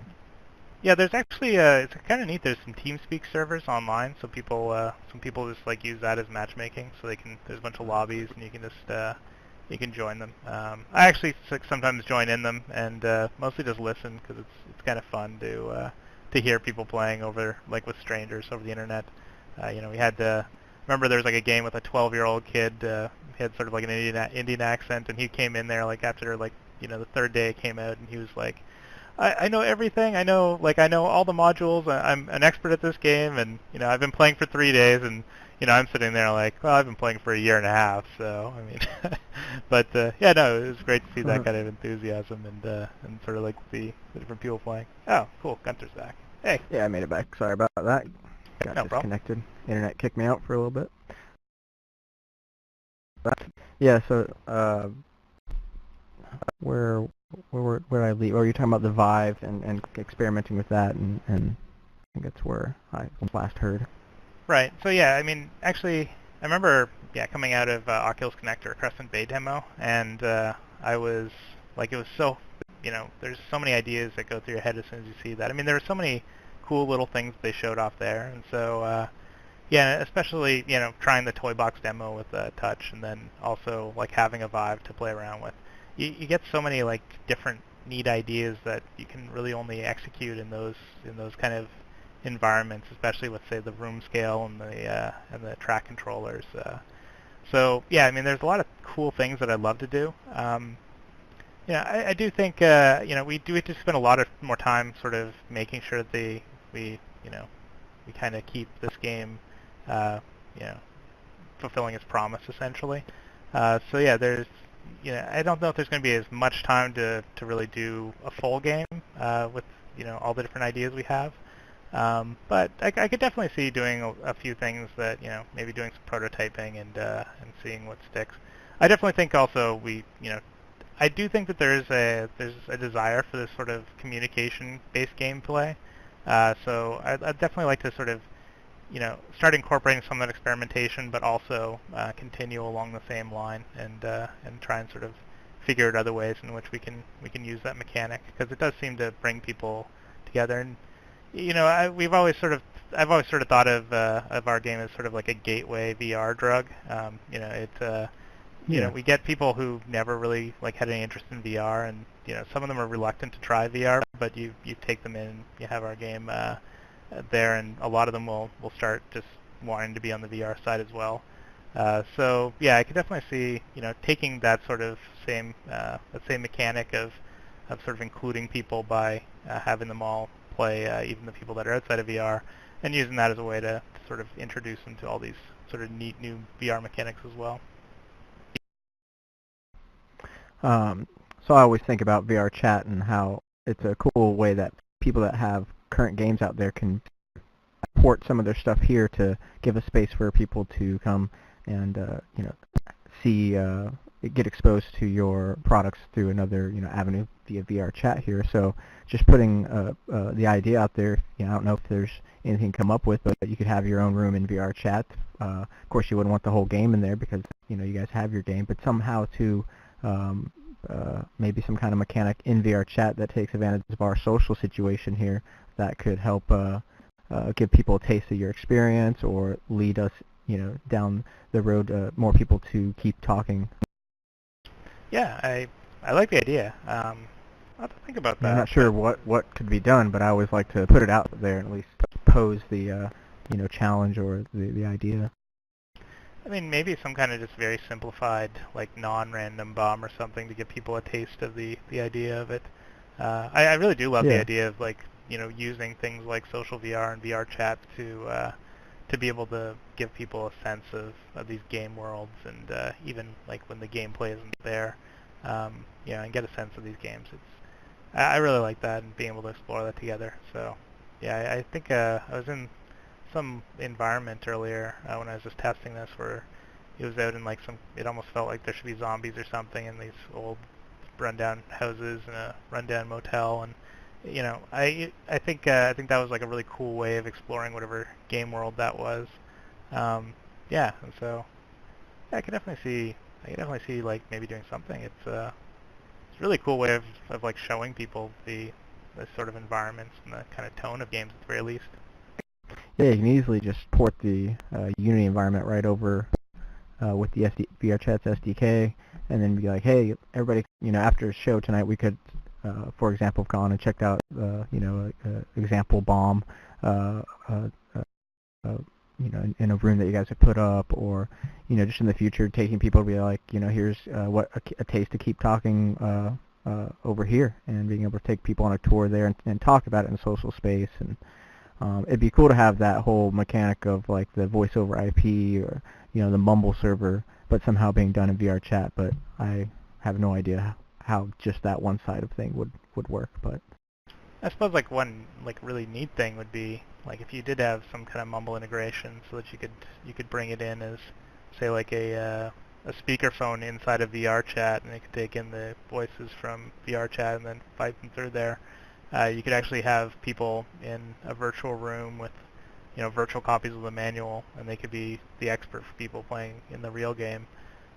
Speaker 3: Yeah, there's actually it's kind of neat. There's some TeamSpeak servers online, so some people just like use that as matchmaking. So there's a bunch of lobbies, and you can just you can join them. I actually sometimes join in them, and mostly just listen because it's kind of fun to hear people playing over like with strangers over the internet. We had remember there was like a game with a 12-year-old kid. He had sort of like an Indian accent, and he came in there like after like the third day it came out, and he was like, I know everything. I know all the modules. I'm an expert at this game, and I've been playing for 3 days, and I'm sitting there like, well, I've been playing for a year and a half, so I mean, but yeah, no, it was great to see that kind of enthusiasm and sort of like the different people playing. Oh, cool, Gunters back. Hey.
Speaker 1: Yeah, I made it back. Sorry about that. Got
Speaker 3: No problem.
Speaker 1: disconnected. Internet kicked me out for a little bit. But, yeah, so where did I leave? Oh, you're talking about the Vive and experimenting with that, and I think that's where I last heard.
Speaker 3: Right. So yeah, I mean, actually, I remember coming out of Oculus Connect or Crescent Bay demo, and I was like, it was so, there's so many ideas that go through your head as soon as you see that. I mean, there were so many cool little things they showed off there, and so yeah, especially trying the toy box demo with touch, and then also like having a Vive to play around with. You get so many like different neat ideas that you can really only execute in those kind of environments, especially with say the room scale and the track controllers. So yeah, I mean, there's a lot of cool things that I'd love to do. I do think we do spend a lot of more time sort of making sure that we kind of keep this game fulfilling its promise essentially. So yeah, there's I don't know if there's going to be as much time to really do a full game with all the different ideas we have. But I could definitely see doing a few things that maybe doing some prototyping and seeing what sticks. I definitely think also I do think that there's a desire for this sort of communication-based gameplay. So I'd definitely like to sort of start incorporating some of that experimentation, but also continue along the same line and try and sort of figure out other ways in which we can use that mechanic, because it does seem to bring people together. And I've always sort of thought of our game as sort of like a gateway VR drug. We get people who never really like had any interest in VR, and some of them are reluctant to try VR, but you take them in, you have our game there, and a lot of them will start just wanting to be on the VR side as well. So yeah, I could definitely see taking that sort of same mechanic of sort of including people by having them all play, even the people that are outside of VR, and using that as a way to sort of introduce them to all these sort of neat new VR mechanics as well.
Speaker 1: So I always think about VR chat and how it's a cool way that people that have current games out there can port some of their stuff here to give a space for people to come and see get exposed to your products through another avenue via VR chat here. So just putting the idea out there, I don't know if there's anything to come up with, but you could have your own room in VR chat. Of course, you wouldn't want the whole game in there because you guys have your game, but somehow to maybe some kind of mechanic in VR chat that takes advantage of our social situation here that could help give people a taste of your experience or lead us down the road more people to keep talking.
Speaker 3: Yeah, I like the idea. I'll have to think about that.
Speaker 1: I'm not sure what could be done, but I always like to put it out there and at least pose the challenge or the idea.
Speaker 3: I mean, maybe some kind of just very simplified, like non-random bomb or something to give people a taste of the idea of it. I really do love the idea of like using things like social VR and VR chat to be able to give people a sense of these game worlds, and even like when the gameplay isn't there, and get a sense of these games. I really like that, and being able to explore that together. So yeah, I think I was in some environment earlier when I was just testing this where it was out in like it almost felt like there should be zombies or something in these old rundown houses and a rundown motel, and I think that was like a really cool way of exploring whatever game world that was. And so I can definitely see like maybe doing something. It's a really cool way of like showing people the sort of environments and the kind of tone of games at the very least.
Speaker 1: Yeah, you can easily just port the Unity environment right over with the VRChat's SDK, and then be like, hey, everybody, after the show tonight, we could, for example, have gone and checked out, example bomb, in a room that you guys have put up, or, just in the future, taking people to be like, here's what a taste to keep talking over here, and being able to take people on a tour there and talk about it in a social space, and It'd be cool to have that whole mechanic of like the voice over IP or the mumble server, but somehow being done in VR chat. But I have no idea how just that one side of thing would work. But
Speaker 3: I suppose like one like really neat thing would be like if you did have some kind of mumble integration, so that you could bring it in as say like a speakerphone inside of VR chat, and it could take in the voices from VR chat and then pipe them through there. You could actually have people in a virtual room with virtual copies of the manual, and they could be the expert for people playing in the real game.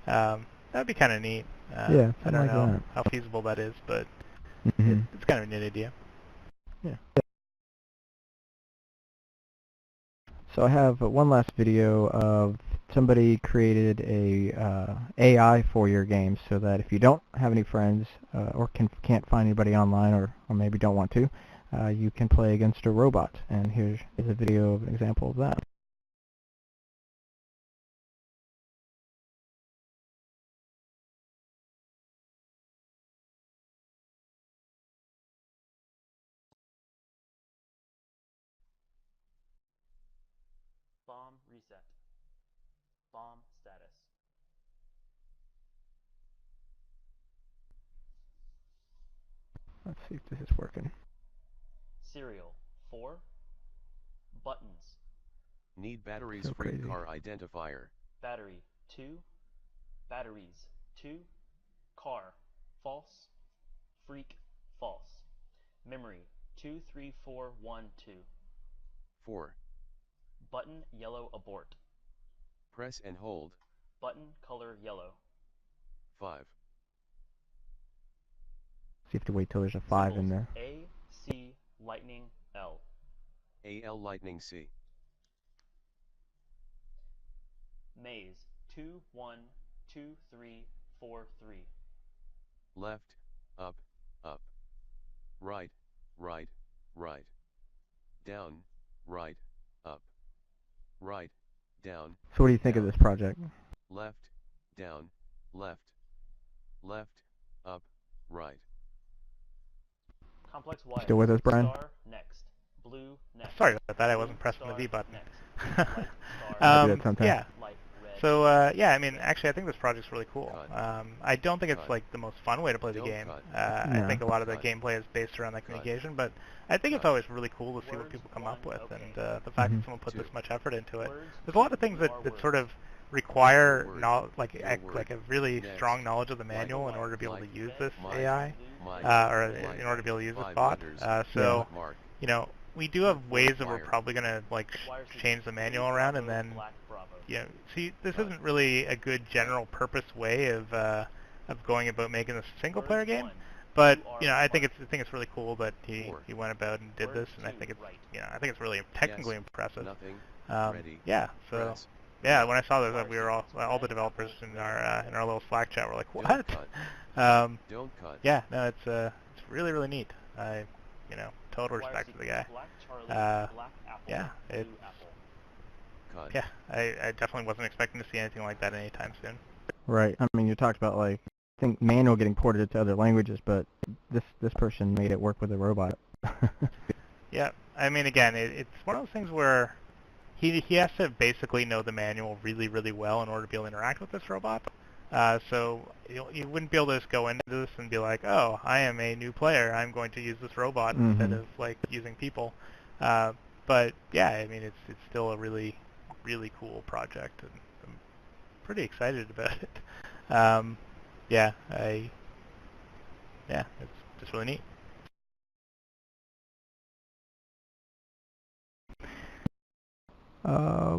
Speaker 3: That'd be kind of neat.
Speaker 1: yeah,
Speaker 3: I don't
Speaker 1: like
Speaker 3: know
Speaker 1: that.
Speaker 3: how feasible that is, but
Speaker 1: Mm-hmm.
Speaker 3: it's kind of a neat idea.
Speaker 1: Yeah. So I have one last video of somebody created a AI for your game, so that if you don't have any friends or can't find anybody online, or maybe don't want to, you can play against a robot. And here's a video of an example of that.
Speaker 8: Bomb reset. Bomb status.
Speaker 1: Let's see if this is working.
Speaker 8: Serial 4. Buttons.
Speaker 9: Need batteries
Speaker 1: So
Speaker 9: free
Speaker 1: crazy.
Speaker 9: car identifier.
Speaker 8: Battery 2. Batteries 2. Car false. Freak false. Memory 23412.
Speaker 9: 4.
Speaker 8: Button yellow abort.
Speaker 9: Press and hold.
Speaker 8: Button color yellow.
Speaker 9: 5.
Speaker 1: So you have to wait till there's a 5 in there.
Speaker 8: A, C, lightning, L.
Speaker 9: AL lightning C.
Speaker 8: Maze 2, 1, 2, 3, 4, 3.
Speaker 9: Left, up, up. Right, right, right. Down, right, up. Right, down.
Speaker 1: So what do you think of this project?
Speaker 9: Left, down, left. Left, up, right.
Speaker 8: Complex wires.
Speaker 1: Still with us, Brian?
Speaker 8: Star next. Blue next.
Speaker 3: Sorry about that. I
Speaker 8: Blue,
Speaker 3: wasn't pressing the V
Speaker 8: star,
Speaker 3: button.
Speaker 8: next. Light, star,
Speaker 1: I do that sometimes.
Speaker 3: Yeah.
Speaker 8: light, red.
Speaker 3: So yeah, I mean, actually, I think this project's really cool.
Speaker 9: Cut.
Speaker 3: I don't think it's
Speaker 9: Cut.
Speaker 3: like the most fun way to play the
Speaker 9: Don't
Speaker 3: game.
Speaker 9: cut.
Speaker 3: I
Speaker 1: No.
Speaker 3: think a lot of the
Speaker 9: Cut.
Speaker 3: gameplay is based around that
Speaker 9: Cut.
Speaker 3: communication, but I think it's
Speaker 9: Cut.
Speaker 3: always really cool to see what
Speaker 8: Words,
Speaker 3: people come
Speaker 8: one,
Speaker 3: up with,
Speaker 8: okay.
Speaker 3: and the fact
Speaker 1: Mhm.
Speaker 3: that someone put this
Speaker 9: 2.
Speaker 3: much effort into it.
Speaker 8: Words,
Speaker 3: There's a lot of things
Speaker 8: you
Speaker 3: that,
Speaker 8: are
Speaker 3: that
Speaker 8: words.
Speaker 3: sort of require
Speaker 9: Word.
Speaker 3: like
Speaker 9: Your word.
Speaker 3: like a really
Speaker 9: Next.
Speaker 3: strong knowledge of the
Speaker 9: Like.
Speaker 3: manual in order to be able to
Speaker 9: Like.
Speaker 3: use this
Speaker 9: My.
Speaker 3: AI,
Speaker 9: My.
Speaker 3: or
Speaker 9: My.
Speaker 3: in order to be able to use this
Speaker 9: 5
Speaker 3: bot.
Speaker 9: letters.
Speaker 3: So
Speaker 9: Mark.
Speaker 3: we do have ways that we're
Speaker 9: Wire.
Speaker 3: probably gonna like
Speaker 8: Wire
Speaker 3: change the
Speaker 8: sequence.
Speaker 3: manual
Speaker 8: Blue,
Speaker 3: around, and
Speaker 8: Bravo,
Speaker 3: then
Speaker 8: black, Bravo.
Speaker 3: see, this
Speaker 9: Cut.
Speaker 3: isn't really a good general purpose way of going about making this a single player
Speaker 8: Words,
Speaker 3: game.
Speaker 8: one.
Speaker 3: But
Speaker 8: You are
Speaker 3: I think
Speaker 8: smart.
Speaker 3: it's really cool that he
Speaker 9: 4.
Speaker 3: went about and did
Speaker 8: Word
Speaker 3: this, and I
Speaker 8: 2,
Speaker 3: think it's
Speaker 8: right.
Speaker 3: I think it's really technically impressive.
Speaker 9: Nothing.
Speaker 3: Um,
Speaker 9: Ready.
Speaker 3: yeah, so
Speaker 9: Press.
Speaker 3: yeah, when I saw this,
Speaker 8: Wire
Speaker 3: we were all
Speaker 8: sequence.
Speaker 3: the
Speaker 8: Red,
Speaker 3: developers
Speaker 8: apple,
Speaker 3: in
Speaker 8: red,
Speaker 3: our little Slack chat were like,
Speaker 9: Don't
Speaker 3: what?
Speaker 9: cut.
Speaker 3: Um,
Speaker 9: Don't cut.
Speaker 3: yeah, no, it's really neat. I total
Speaker 8: Wire
Speaker 3: respect to the guy.
Speaker 8: sequence. Black Charlie,
Speaker 3: Uh,
Speaker 8: black apple,
Speaker 3: yeah,
Speaker 8: blue
Speaker 3: it's
Speaker 8: apple.
Speaker 9: Cut.
Speaker 3: yeah, I definitely wasn't expecting to see anything like that anytime soon.
Speaker 1: Right. I mean, you talked about like I think manual getting ported into other languages, but this person made it work with a robot.
Speaker 3: Yeah, I mean, again, it's one of those things where he has to basically know the manual really well in order to be able to interact with this robot. So you wouldn't be able to just go into this and be like, oh, I am a new player. I'm going to use this robot instead
Speaker 1: Mhm.
Speaker 3: of like using people. But yeah, I mean, it's still a really cool project, and I'm pretty excited about it. Yeah, it's just really neat.
Speaker 1: Uh,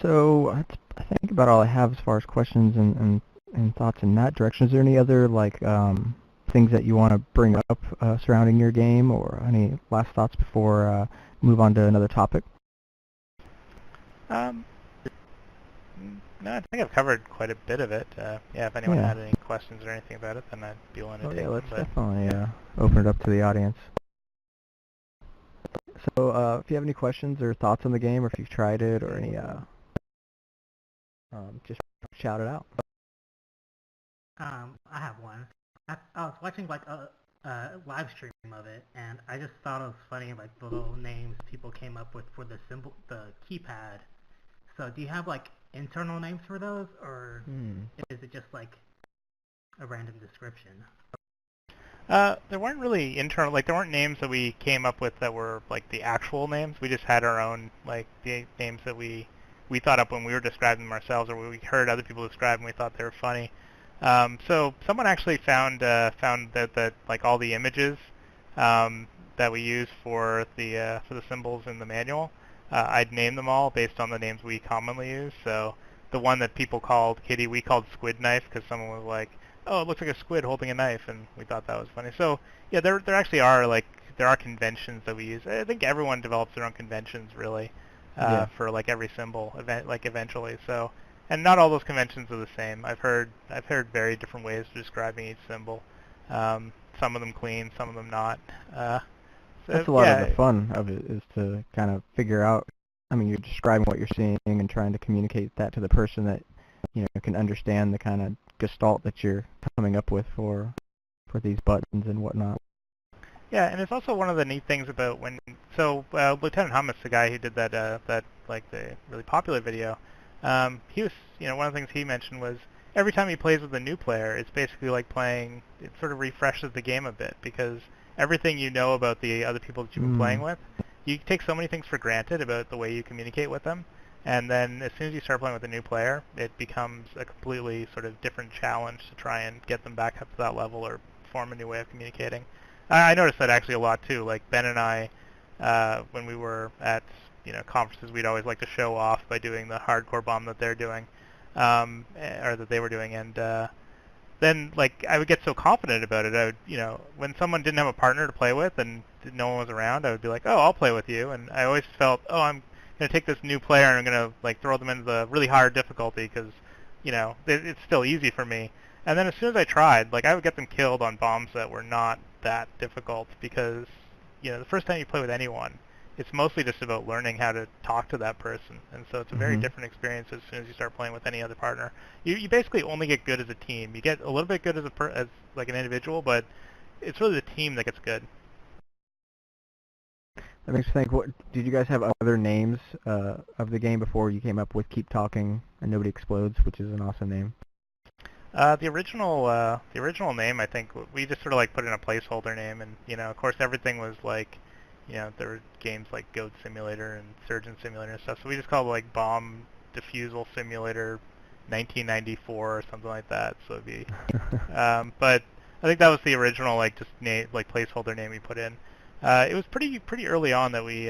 Speaker 1: so that's, I think about all I have as far as questions and thoughts in that direction. Is there any other like things that you want to bring up surrounding your game, or any last thoughts before move on to another topic?
Speaker 3: No, I think I've covered quite a bit of it. Yeah, if anyone
Speaker 1: Yeah.
Speaker 3: had any questions or anything about it, then I'd be willing to
Speaker 1: Oh
Speaker 3: take
Speaker 1: yeah,
Speaker 3: them.
Speaker 1: let's
Speaker 3: But
Speaker 1: definitely open it up to the audience. So if you have any questions or thoughts on the game, or if you've tried it, or any just shout it out.
Speaker 6: I have one. I was watching like live stream of it, and I just thought it was funny, like the little names people came up with for the symbol, the keypad. So do you have like internal names for those, or is it just like a random description?
Speaker 3: There weren't really internal, like there weren't names that we came up with that were like the actual names. We just had our own, like the names that we thought up when we were describing them ourselves, or we heard other people describe and we thought they were funny. So someone actually found that like all the images that we use for the symbols in the manual, I'd named them all based on the names we commonly use. So the one that people called Kitty, we called Squid Knife because someone was like, "Oh, it looks like a squid holding a knife," and we thought that was funny. So yeah, there actually are there are conventions that we use. I think everyone develops their own conventions really for like every symbol eventually. So. And not all those conventions are the same. I've heard very different ways of describing each symbol. Some of them clean, some of them not.
Speaker 1: That's a lot of the fun of it, is to kind of figure out. I mean, you're describing what you're seeing and trying to communicate that to the person that can understand the kind of gestalt that you're coming up with for these buttons and whatnot.
Speaker 3: Yeah, and it's also one of the neat things about Lieutenant Hummus, the guy who did that like the really popular video. He was, one of the things he mentioned was every time he plays with a new player, it's basically like playing, it sort of refreshes the game a bit because everything you know about the other people that you've been playing with, you take so many things for granted about the way you communicate with them, and then as soon as you start playing with a new player, it becomes a completely sort of different challenge to try and get them back up to that level or form a new way of communicating. I noticed that actually a lot too. Like Ben and I, when we were at conferences, we'd always like to show off by doing the hardcore bomb that they're doing, or that they were doing, and then like I would get so confident about it. I would, when someone didn't have a partner to play with and no one was around, I would be like, "Oh, I'll play with you," and I always felt, "Oh, I'm gonna take this new player and I'm gonna like throw them into the really hard difficulty because, it's still easy for me." And then as soon as I tried, like I would get them killed on bombs that were not that difficult because, the first time you play with anyone, it's mostly just about learning how to talk to that person, and so it's a very different experience as soon as you start playing with any other partner. You basically only get good as a team. You get a little bit good as like an individual, but it's really the team that gets good.
Speaker 1: That makes me think. What did you guys have other names of the game before you came up with "Keep Talking and Nobody Explodes," which is an awesome name?
Speaker 3: The original name, I think we just sort of like put in a placeholder name, and of course everything was like. There were games like Goat Simulator and Surgeon Simulator and stuff, so we just called it like Bomb Defusal Simulator 1994 or something like that. So it'd be, but I think that was the original like just placeholder name we put in. It was pretty early on that we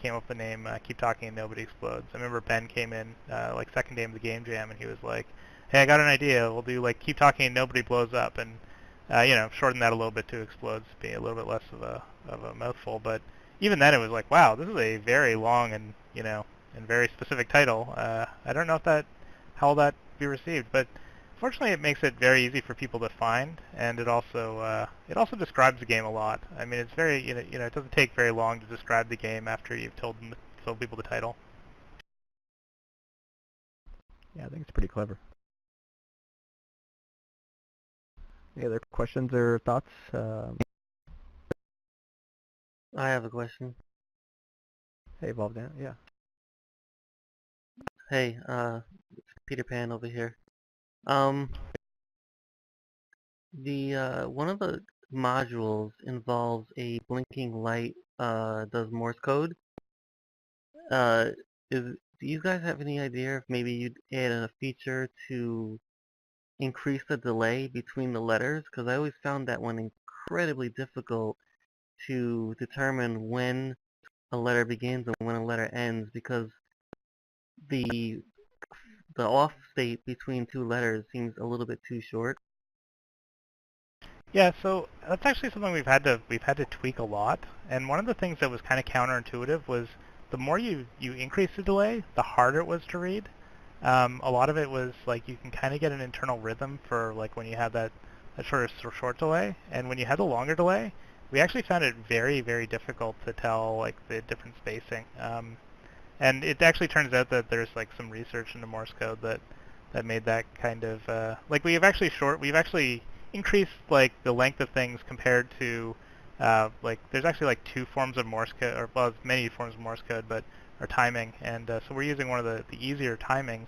Speaker 3: came up with the name Keep Talking and Nobody Explodes. I remember Ben came in like second day of the game jam and he was like, "Hey, I got an idea. We'll do like Keep Talking and Nobody Blows Up," and shorten that a little bit to explodes, be a little bit less of a mouthful. But even then, it was like, wow, this is a very long and and very specific title. I don't know how will that be received, but fortunately, it makes it very easy for people to find, and it also describes the game a lot. I mean, it's very it doesn't take very long to describe the game after you've told people the title.
Speaker 1: Yeah, I think it's pretty clever. Any other questions or thoughts?
Speaker 10: I have a question.
Speaker 1: Hey, Evolve Dan, yeah.
Speaker 10: Hey, it's Peter Pan over here. The one of the modules involves a blinking light, does Morse code. Do you guys have any idea if maybe you'd add a feature to increase the delay between the letters? Because I always found that one incredibly difficult to determine when a letter begins and when a letter ends, because the off state between two letters seems a little bit too short.
Speaker 3: Yeah, so that's actually something we've had to tweak a lot. And one of the things that was kind of counterintuitive was the more you increase the delay, the harder it was to read. A lot of it was like you can kind of get an internal rhythm for like when you have that sort of short delay, and when you had the longer delay, we actually found it very, very difficult to tell like the different spacing. And it actually turns out that there's like some research into Morse code that made that kind of like we've actually increase like the length of things compared to like there's actually like two forms of Morse code, or well, many forms of Morse code, but or timing, and so we're using one of the easier timings.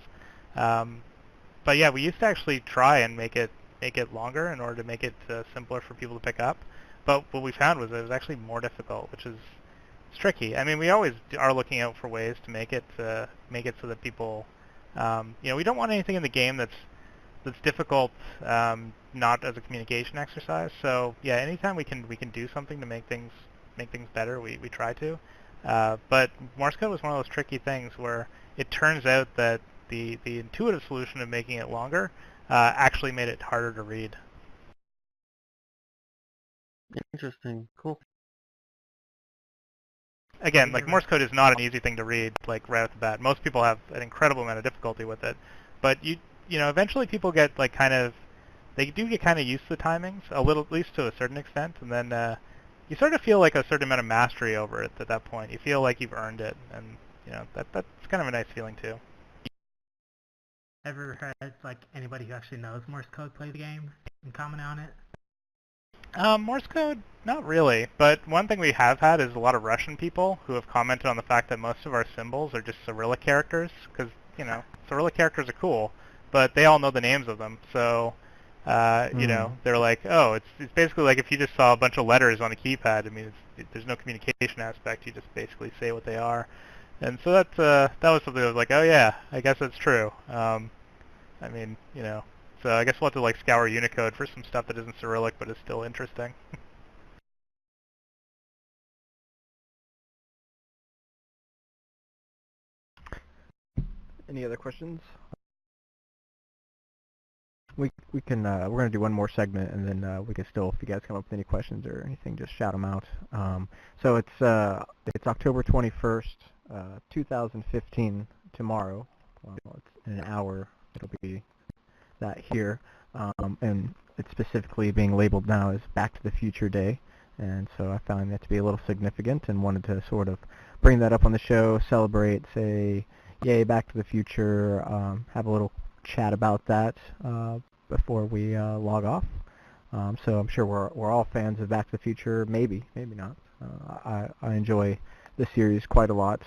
Speaker 3: But yeah, we used to actually try and make it longer in order to make it simpler for people to pick up. But what we found was it was actually more difficult, which is it's tricky. I mean, we always are looking out for ways to make it so that people, we don't want anything in the game that's difficult, not as a communication exercise. So yeah, anytime we can do something to make things better, we try to. But Morse code was one of those tricky things where it turns out that the intuitive solution of making it longer actually made it harder to read.
Speaker 10: Interesting. Cool.
Speaker 3: Again, like Morse code is not an easy thing to read, like right off the bat. Most people have an incredible amount of difficulty with it, but eventually people get they do get kind of used to the timings a little, at least to a certain extent, and then you sort of feel like a certain amount of mastery over it at that point. You feel like you've earned it, and that's kind of a nice feeling too.
Speaker 6: Ever had like anybody who actually knows Morse code play the game and comment on it?
Speaker 3: Morse code, not really, but one thing we have had is a lot of Russian people who have commented on the fact that most of our symbols are just Cyrillic characters, because, Cyrillic characters are cool, but they all know the names of them, so, they're like, oh, it's basically like if you just saw a bunch of letters on a keypad. I mean, there's no communication aspect, you just basically say what they are, and so that was something that was like, oh yeah, I guess that's true. So I guess we'll have to like scour Unicode for some stuff that isn't Cyrillic but is still interesting.
Speaker 1: Any other questions? We can we're gonna do one more segment, and then we can still, if you guys come up with any questions or anything, just shout them out. So it's October 21st, 2015, tomorrow. It's in an hour. It'll be that here, and it's specifically being labeled now as Back to the Future Day, and so I found that to be a little significant and wanted to sort of bring that up on the show, celebrate, say, yay, Back to the Future, have a little chat about that before we log off. So I'm sure we're all fans of Back to the Future, maybe not. I enjoy the series quite a lot,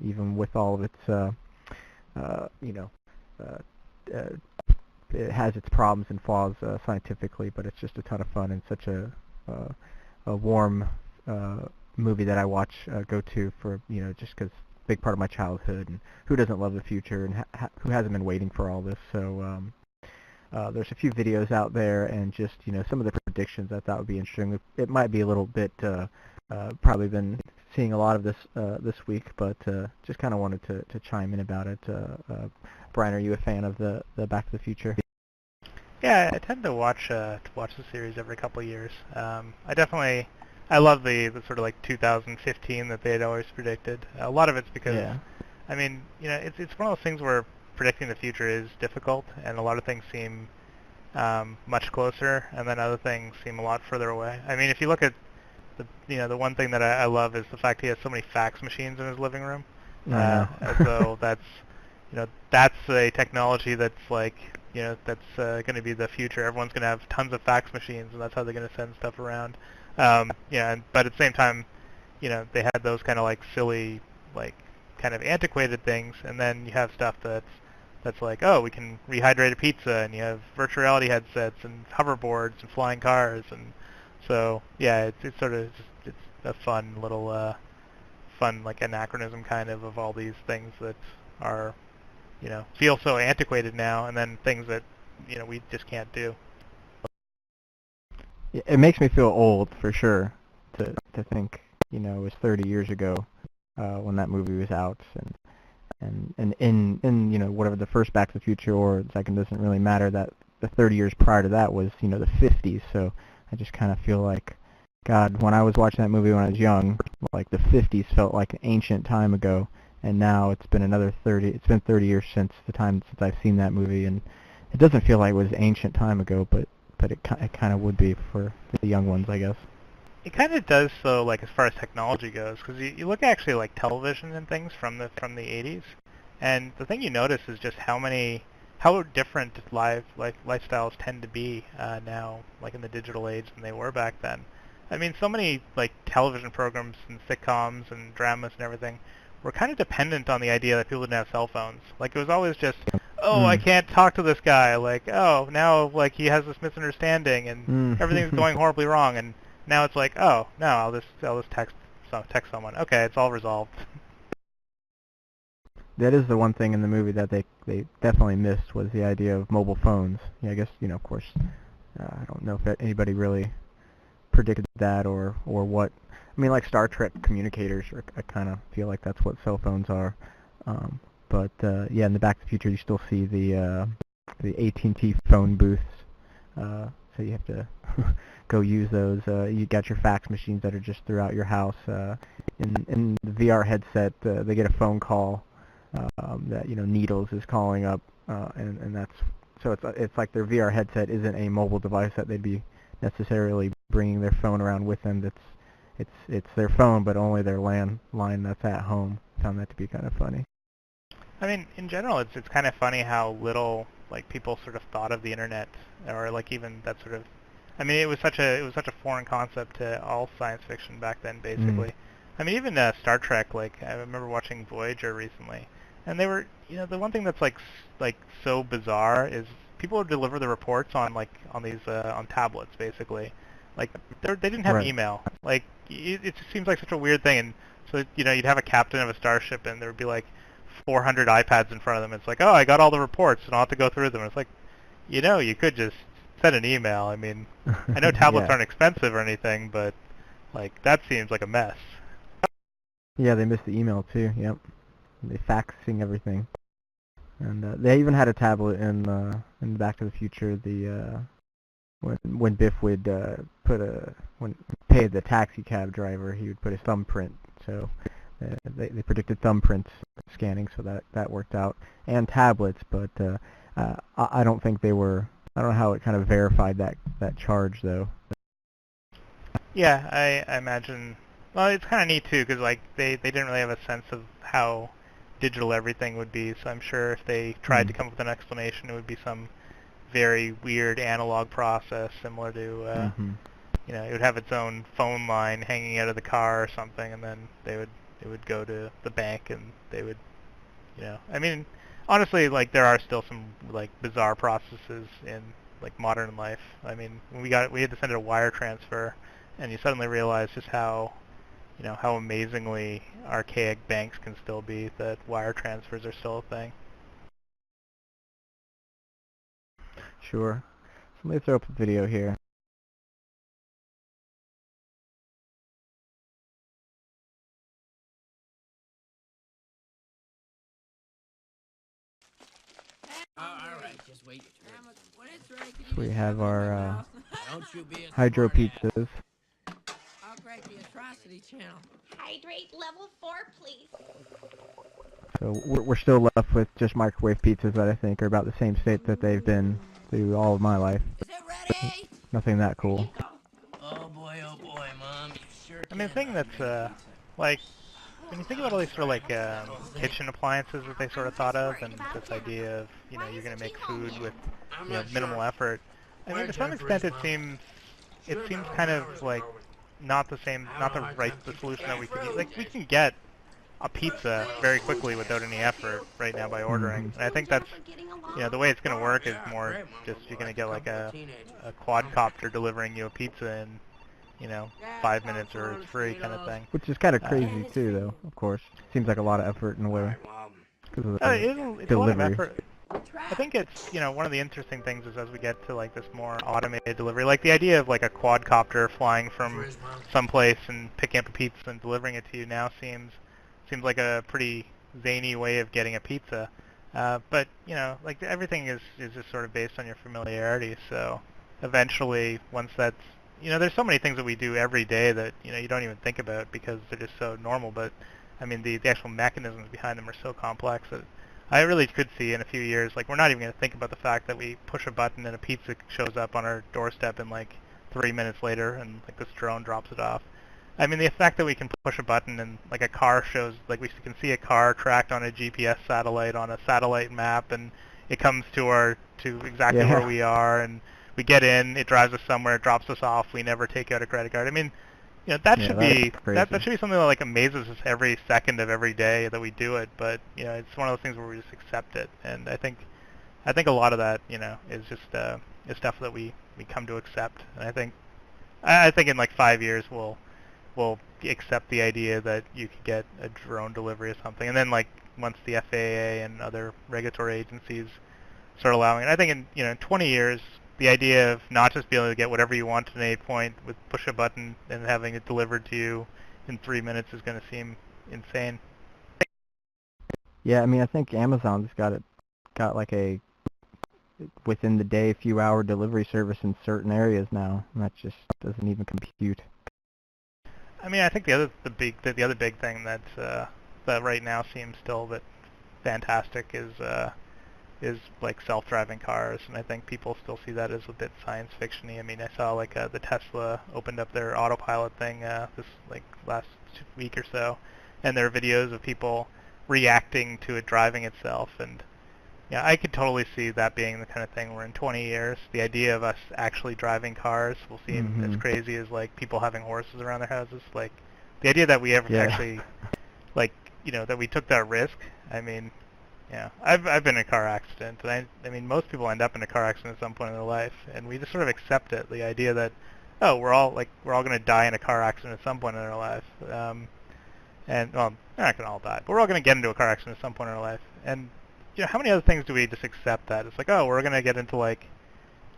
Speaker 1: even with all of its, it has its problems and flaws scientifically, but it's just a ton of fun and such a warm movie that I watch, go to for, just because big part of my childhood, and who doesn't love the future, and who hasn't been waiting for all this. So there's a few videos out there, and just some of the predictions I thought would be interesting. It might be a little bit probably been seeing a lot of this this week, but just kind of wanted to chime in about it. Brian, are you a fan of the Back to the Future?
Speaker 3: Yeah, I tend to watch the series every couple of years. I love the sort of like 2015 that they had always predicted. A lot of it's because, I mean, it's one of those things where predicting the future is difficult, and a lot of things seem much closer, and then other things seem a lot further away. I mean, if you look at the one thing that I love is the fact he has so many fax machines in his living room. So that's a technology that's like, that's going to be the future. Everyone's going to have tons of fax machines, and that's how they're going to send stuff around. But at the same time, they had those kind of like silly, like kind of antiquated things, and then you have stuff that's like, oh, we can rehydrate a pizza, and you have virtual reality headsets and hoverboards and flying cars, and so yeah, it's sort of it's a fun little fun like anachronism kind of all these things that are feel so antiquated now, and then things that we just can't do.
Speaker 1: It makes me feel old for sure to think it was 30 years ago when that movie was out, and in whatever the first Back to the Future or the second doesn't really matter, that the 30 years prior to that was the 50s. So I just kind of feel like, God, when I was watching that movie when I was young, like the 50s felt like an ancient time ago, and now it's been another 30. It's been 30 years since I've seen that movie, and it doesn't feel like it was ancient time ago, but it kind of would be for the young ones, I guess.
Speaker 3: It kind of does, so like as far as technology goes, because you look actually like television and things from the 80s, and the thing you notice is just how how different lifestyles tend to be now, like in the digital age, than they were back then. I mean, so many like television programs and sitcoms and dramas and everything were kind of dependent on the idea that people didn't have cell phones. Like it was always just, oh, I can't talk to this guy. Like, oh, now like he has this misunderstanding and everything's going horribly wrong. And now it's like, oh, no, I'll just text someone. Okay, it's all resolved.
Speaker 1: That is the one thing in the movie that they definitely missed, was the idea of mobile phones. Yeah, I guess, of course, I don't know if anybody really predicted that or what. I mean, like Star Trek communicators, I kind of feel like that's what cell phones are. But yeah, in the Back to the Future, you still see the AT&T phone booths. So you have to go use those. You got your fax machines that are just throughout your house. In the VR headset, they get a phone call that Needles is calling up, and that's so it's like their VR headset isn't a mobile device that they'd be necessarily bringing their phone around with them. It's their phone, but only their landline that's at home. Found that to be kind of funny.
Speaker 3: I mean, in general, it's kind of funny how little like people sort of thought of the internet, or like even that sort of. I mean, it was such a foreign concept to all science fiction back then, basically. I mean, even Star Trek. Like I remember watching Voyager recently, and they were, the one thing that's like so bizarre is people would deliver the reports on these on tablets, basically. Like they didn't have email. Like it just seems like such a weird thing. And so you'd have a captain of a starship, and there would be like 400 iPads in front of them. It's like, oh, I got all the reports, and I'll have to go through them. And it's like, you could just send an email. I mean, I know tablets aren't expensive or anything, but like that seems like a mess.
Speaker 1: Yeah, they missed the email too. Yep, they faxing everything, and they even had a tablet in Back to the Future. When Biff would pay the taxi cab driver, he would put his thumbprint. So they predicted thumbprint scanning, so that worked out. And tablets, but I don't think they were. I don't know how it kind of verified that charge though.
Speaker 3: Yeah, I imagine. Well, it's kind of neat too, because like they didn't really have a sense of how digital everything would be. So I'm sure if they tried to come up with an explanation, it would be some very weird analog process, similar to it would have its own phone line hanging out of the car or something, and then it would go to the bank, and they would, I mean, honestly, like there are still some like bizarre processes in like modern life. I mean, we had to send a wire transfer, and you suddenly realize just how how amazingly archaic banks can still be, that wire transfers are still a thing.
Speaker 1: Sure. So let me throw up a video here.
Speaker 11: Just wait.
Speaker 1: So we have our hydro pizzas.
Speaker 11: I'll crack the atrocity channel. Hydrate level 4, please.
Speaker 1: So we're still left with just microwave pizzas that I think are about the same state that they've been through all of my life.
Speaker 11: Is it ready?
Speaker 1: Nothing that cool.
Speaker 11: Oh boy, Mom. You sure
Speaker 3: I mean, the thing that's like, when you think about all these sort of like kitchen appliances that they sort of thought of, and this idea of you're going to make food with minimal effort. I mean, to some extent, it seems kind of like not the solution that we could use. Like we can get a pizza very quickly without any effort right now by ordering. And I think that's the way it's going to work is more just you're going to get like a quadcopter delivering you a pizza in 5 minutes, or it's free kind of thing.
Speaker 1: Which is kind of crazy too, though. Of course, seems like a lot of effort in a way.
Speaker 3: It's a lot of effort. I think it's one of the interesting things is as we get to like this more automated delivery, like the idea of like a quadcopter flying from someplace and picking up a pizza and delivering it to you now seems like a pretty zany way of getting a pizza. But like everything is just sort of based on your familiarity. So eventually, once that's there's so many things that we do every day that you don't even think about because they're just so normal. But I mean, the actual mechanisms behind them are so complex that I really could see in a few years, like we're not even going to think about the fact that we push a button and a pizza shows up on our doorstep in like 3 minutes later, and like this drone drops it off. I mean, the fact that we can push a button and like a car shows, like we can see a car tracked on a GPS satellite on a satellite map, and it comes to exactly where we are, and we get in, it drives us somewhere, it drops us off. We never take out a credit card. I mean, you know, that should be that should be something that like amazes us every second of every day that we do it. But you know, it's one of those things where we just accept it, and I think a lot of that, you know, is just is stuff that we come to accept. And I think in like 5 years we'll accept the idea that you could get a drone delivery or something, and then like once the FAA and other regulatory agencies start allowing it, I think in 20 years the idea of not just being able to get whatever you want at any point with push a button and having it delivered to you in 3 minutes is going to seem insane.
Speaker 1: Yeah, I mean, I think Amazon's got like a within the day, few hour delivery service in certain areas now, and that just doesn't even compute.
Speaker 3: I mean, I think the other big thing that right now seems still a bit fantastic is like self-driving cars, and I think people still see that as a bit science fiction-y. I mean, I saw like the Tesla opened up their autopilot thing this like last week or so, and there are videos of people reacting to it driving itself, and yeah, I could totally see that being the kind of thing where in 20 years, the idea of us actually driving cars will seem as crazy as like people having horses around their houses. Like the idea that we ever actually, like, you know, that we took that risk. I mean, yeah, I've been in a car accident, and I mean most people end up in a car accident at some point in their life, and we just sort of accept it. The idea that we're all going to die in a car accident at some point in our life, and well, we're not going to all die, but we're all going to get into a car accident at some point in our life, and you know, how many other things do we just accept that? It's like, oh, we're going to get into like,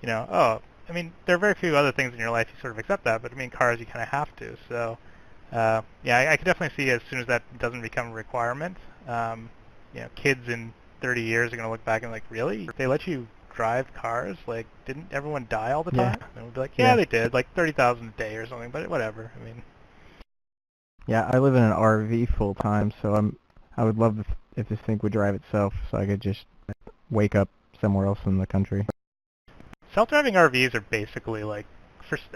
Speaker 3: you know, oh, I mean, there are very few other things in your life you sort of accept that, but I mean, cars you kind of have to. So, yeah, I could definitely see as soon as that doesn't become a requirement, you know, kids in 30 years are going to look back and like, really? They let you drive cars? Like, didn't everyone die all the time? And we'd be like, yeah, they did, like 30,000 a day or something, but whatever. I mean,
Speaker 1: yeah, I live in an RV full time, so I would love if this thing would drive itself, so I could just wake up somewhere else in the country.
Speaker 3: Self-driving RVs are basically like,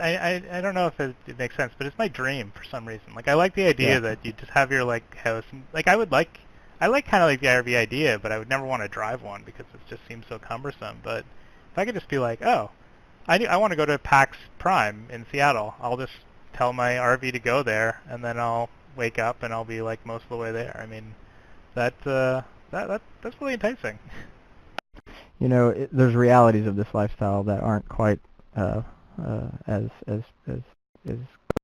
Speaker 3: I don't know if it makes sense, but it's my dream for some reason. Like I like the idea that you just have your like house, and like I like kind of like the RV idea, but I would never want to drive one because it just seems so cumbersome. But if I could just be like, oh, I want to go to PAX Prime in Seattle, I'll just tell my RV to go there, and then I'll wake up and I'll be like most of the way there. I mean, that's really enticing.
Speaker 1: You know, there's realities of this lifestyle that aren't quite as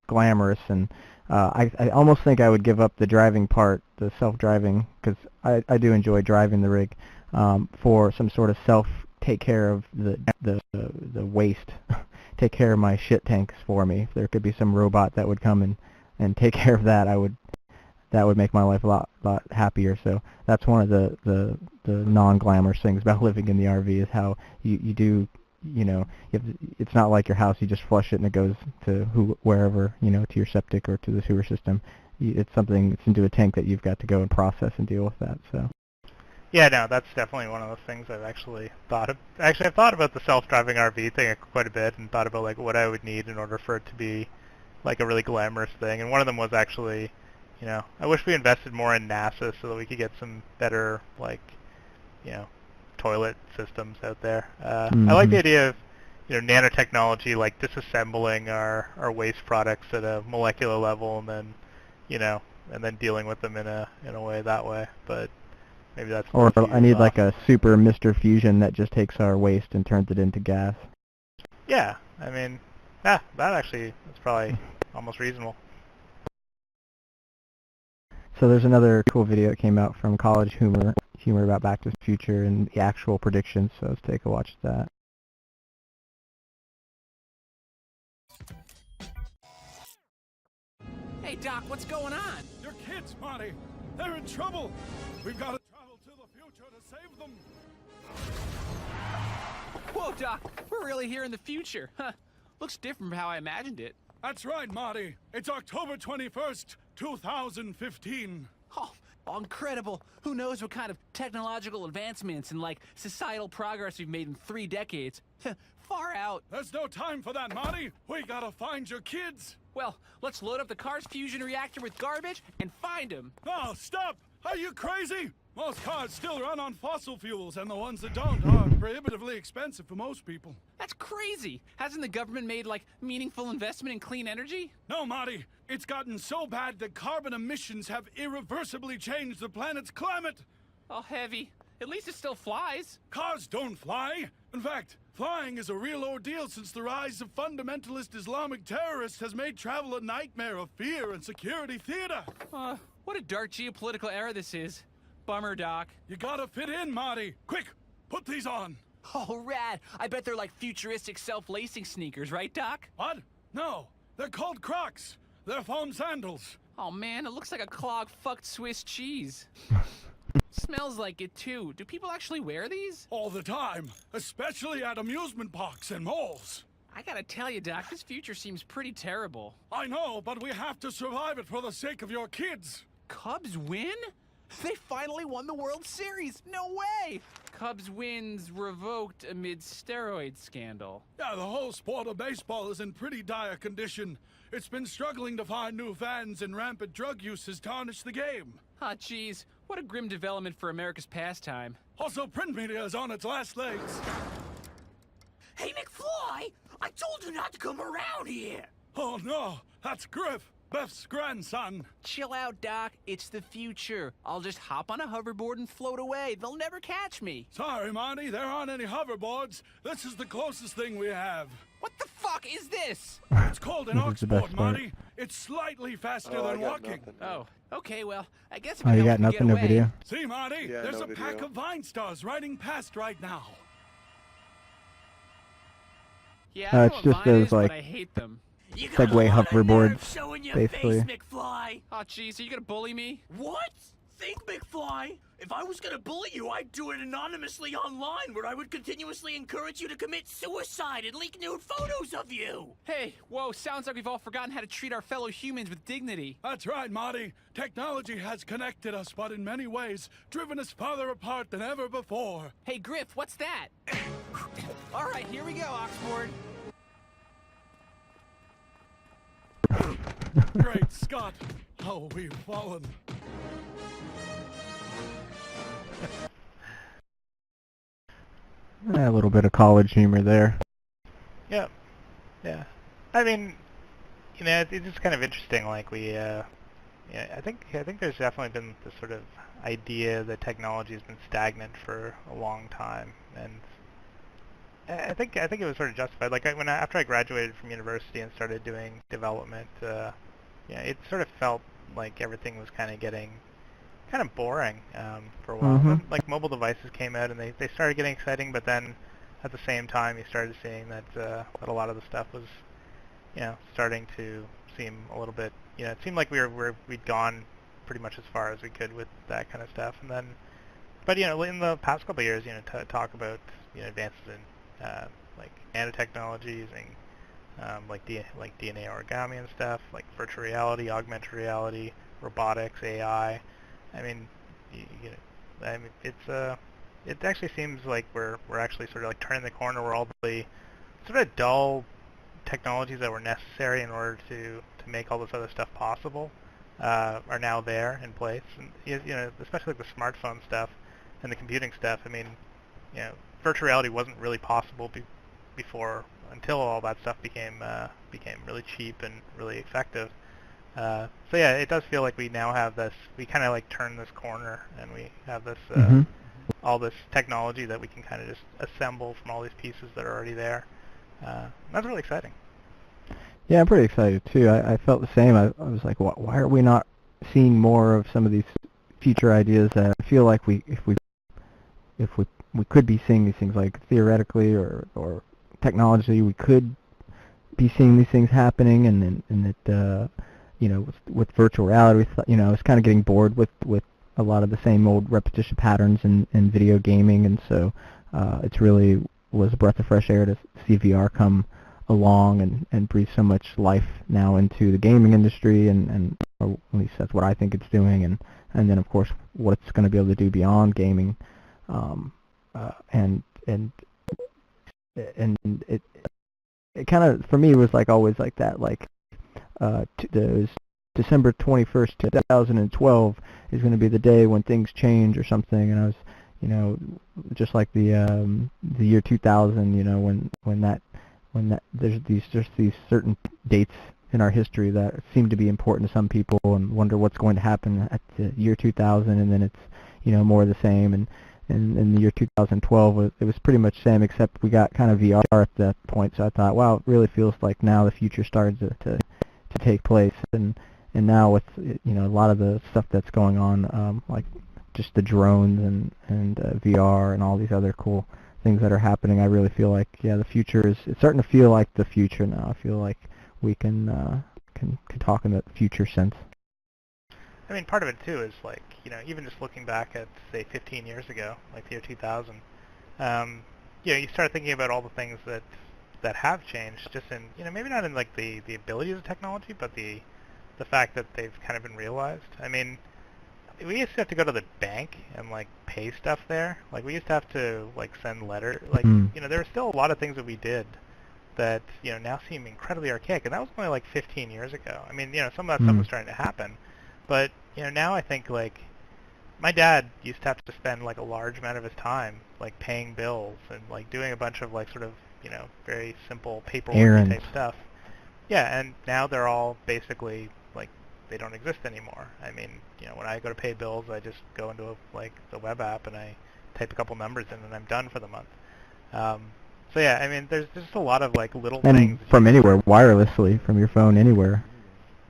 Speaker 1: glamorous, and I almost think I would give up the driving part, the self-driving, because I do enjoy driving the rig, for some sort of take care of the waste, take care of my shit tanks for me. If there could be some robot that would come and take care of that, that would make my life a lot happier. So that's one of the non-glamorous things about living in the RV is how you do, you know, it's not like your house, you just flush it and it goes to wherever, you know, to your septic or to the sewer system. It's into a tank that you've got to go and process and deal with that. So
Speaker 3: yeah, no, that's definitely one of those things I've actually thought of. Actually, I've thought about the self-driving RV thing quite a bit and thought about like what I would need in order for it to be like a really glamorous thing. And one of them was actually, you know, I wish we invested more in NASA so that we could get some better, like, you know, toilet systems out there. I like the idea of, you know, nanotechnology, like disassembling our waste products at a molecular level, and then, you know, and then dealing with them in a way that way. But maybe that's.
Speaker 1: Or I need like a super Mr. Fusion that just takes our waste and turns it into gas.
Speaker 3: Yeah, I mean, that actually is probably almost reasonable.
Speaker 1: So there's another cool video that came out from College Humor about Back to the Future and the actual predictions, so let's take a watch of that.
Speaker 12: Hey Doc, what's going on?
Speaker 13: Your kids, Marty. They're in trouble. We've got to travel to the future to save them.
Speaker 12: Whoa, Doc, we're really here in the future. Huh. Looks different from how I imagined it.
Speaker 13: That's right, Marty. It's October 21st, 2015.
Speaker 12: Oh, incredible. Who knows what kind of technological advancements and, like, societal progress we've made in 3 decades. Far out.
Speaker 13: There's no time for that, Marty. We gotta find your kids.
Speaker 12: Well, let's load up the car's fusion reactor with garbage and find them.
Speaker 13: Oh, stop! Are you crazy? Most cars still run on fossil fuels, and the ones that don't are prohibitively expensive for most people.
Speaker 12: That's crazy! Hasn't the government made, like, meaningful investment in clean energy?
Speaker 13: No, Marty. It's gotten so bad that carbon emissions have irreversibly changed the planet's climate.
Speaker 12: Oh, heavy. At least it still flies.
Speaker 13: Cars don't fly. In fact, flying is a real ordeal since the rise of fundamentalist Islamic terrorists has made travel a nightmare of fear and security theater.
Speaker 12: What a dark geopolitical era this is. Bummer, Doc.
Speaker 13: You gotta fit in, Marty. Quick, put these on.
Speaker 12: Oh, rad. I bet they're like futuristic self-lacing sneakers, right, Doc?
Speaker 13: What? No, they're called Crocs. They're foam sandals.
Speaker 12: Oh, man, it looks like a clog-fucked Swiss cheese. Smells like it, too. Do people actually wear these?
Speaker 13: All the time, especially at amusement parks and malls.
Speaker 12: I gotta tell you, Doc, this future seems pretty terrible.
Speaker 13: I know, but we have to survive it for the sake of your kids.
Speaker 12: Cubs win? They finally won the World Series! No way! Cubs wins revoked amid steroid scandal.
Speaker 13: Yeah, the whole sport of baseball is in pretty dire condition. It's been struggling to find new fans, and rampant drug use has tarnished the game.
Speaker 12: Ah, geez. What a grim development for America's pastime.
Speaker 13: Also, print media is on its last legs.
Speaker 14: Hey, McFly! I told you not to come around here!
Speaker 13: Oh, no. That's Griff, Beth's grandson.
Speaker 12: Chill out, Doc. It's the future. I'll just hop on a hoverboard and float away. They'll never catch me.
Speaker 13: Sorry, Marty. There aren't any hoverboards. This is the closest thing we have.
Speaker 12: What the fuck is this?
Speaker 13: It's called an oxboard, Marty. It's slightly faster than walking.
Speaker 12: Oh, okay, well, I guess if
Speaker 1: Oh,
Speaker 12: it
Speaker 1: you
Speaker 12: helps
Speaker 1: got
Speaker 12: me
Speaker 1: nothing,
Speaker 12: get
Speaker 1: no
Speaker 12: away.
Speaker 1: video?
Speaker 13: See, Marty?
Speaker 7: Yeah,
Speaker 13: There's
Speaker 7: no
Speaker 13: a pack
Speaker 7: video.
Speaker 13: of Vine stars riding past right now.
Speaker 12: Yeah, I know
Speaker 1: it's
Speaker 12: what
Speaker 1: just
Speaker 12: Vine
Speaker 1: those,
Speaker 12: is, but
Speaker 1: like,
Speaker 12: I hate them.
Speaker 14: You got a
Speaker 1: Segway
Speaker 14: lot of
Speaker 1: hoverboards,
Speaker 14: nerve showing your
Speaker 1: basically.
Speaker 14: face, McFly.
Speaker 12: Oh, jeez, are you gonna bully me?
Speaker 14: What? Think, McFly. If I was gonna bully you, I'd do it anonymously online, where I would continuously encourage you to commit suicide and leak nude photos of you.
Speaker 12: Hey, whoa, sounds like we've all forgotten how to treat our fellow humans with dignity.
Speaker 13: That's right, Marty. Technology has connected us, but in many ways, driven us farther apart than ever before.
Speaker 12: Hey, Griff, what's that? All right, here we go, Oxford.
Speaker 13: Great Scott, how we've fallen.
Speaker 1: A little bit of college humor there.
Speaker 3: Yep. Yeah. I mean, you know, it's just kind of interesting. Like yeah, I think there's definitely been this sort of idea that technology has been stagnant for a long time, and I think it was sort of justified. Like after I graduated from university and started doing development, it sort of felt like everything was kind of getting kind of boring for a while.
Speaker 1: Mhm.
Speaker 3: Like mobile devices came out and they started getting exciting, but then at the same time you started seeing that a lot of the stuff was, starting to seem a little bit, it seemed like we'd gone pretty much as far as we could with that kind of stuff. And then, but in the past couple of years, to talk about advances in like nanotechnology using like DNA origami and stuff, like virtual reality, augmented reality, robotics, AI. I mean, it actually seems like we're actually sort of like turning the corner where all the sort of dull technologies that were necessary in order to make all this other stuff possible are now there in place. And especially like the smartphone stuff and the computing stuff. I mean, virtual reality wasn't really possible before until all that stuff became really cheap and really effective. So yeah, it does feel like we now have this. We kind of like turn this corner, and we have this all this technology that we can kind of just assemble from all these pieces that are already there. That's really exciting.
Speaker 1: Yeah, I'm pretty excited too. I felt the same. I was like, why are we not seeing more of some of these future ideas? I feel like if we could be seeing these things, like theoretically or technology, we could be seeing these things happening, and that with virtual reality, I was kind of getting bored with a lot of the same old repetition patterns in video gaming, and so it's really was a breath of fresh air to see VR come along and breathe so much life now into the gaming industry, and or at least that's what I think it's doing, and then of course what it's going to be able to do beyond gaming, and it kind of, for me, was like always like that, like those December 21st, 2012 is going to be the day when things change or something. And I was, you know, just like the year 2000, you know, when that there's these certain dates in our history that seem to be important to some people and wonder what's going to happen at the year 2000, and then it's, you know, more of the same. And in the year 2012, it was pretty much the same, except we got kind of VR at that point. So I thought, wow, it really feels like now the future started to take place. And now with, you know, a lot of the stuff that's going on, like just the drones and VR and all these other cool things that are happening, I really feel like, yeah, the future it's starting to feel like the future now. I feel like we can talk in the future sense.
Speaker 3: I mean, part of it too is like, you know, even just looking back at, say, 15 years ago, like the year 2000, you know, you start thinking about all the things that have changed, just in, you know, maybe not in like the abilities of technology, but the fact that they've kind of been realized. I mean, we used to have to go to the bank and like pay stuff there. Like we used to have to like send letters. Like, you know, there were still a lot of things that we did that, you know, now seem incredibly archaic, and that was only like 15 years ago. I mean, you know, some of that stuff was starting to happen, but, you know, now I think like my dad used to have to spend like a large amount of his time like paying bills and like doing a bunch of like sort of, you know, very simple paperwork type stuff. Yeah, and now they're all basically like they don't exist anymore. I mean, you know, when I go to pay bills, I just go into like the web app and I type a couple numbers in and I'm done for the month. So yeah, I mean, there's just a lot of like little things.
Speaker 1: And from anywhere, wirelessly, from your phone, anywhere.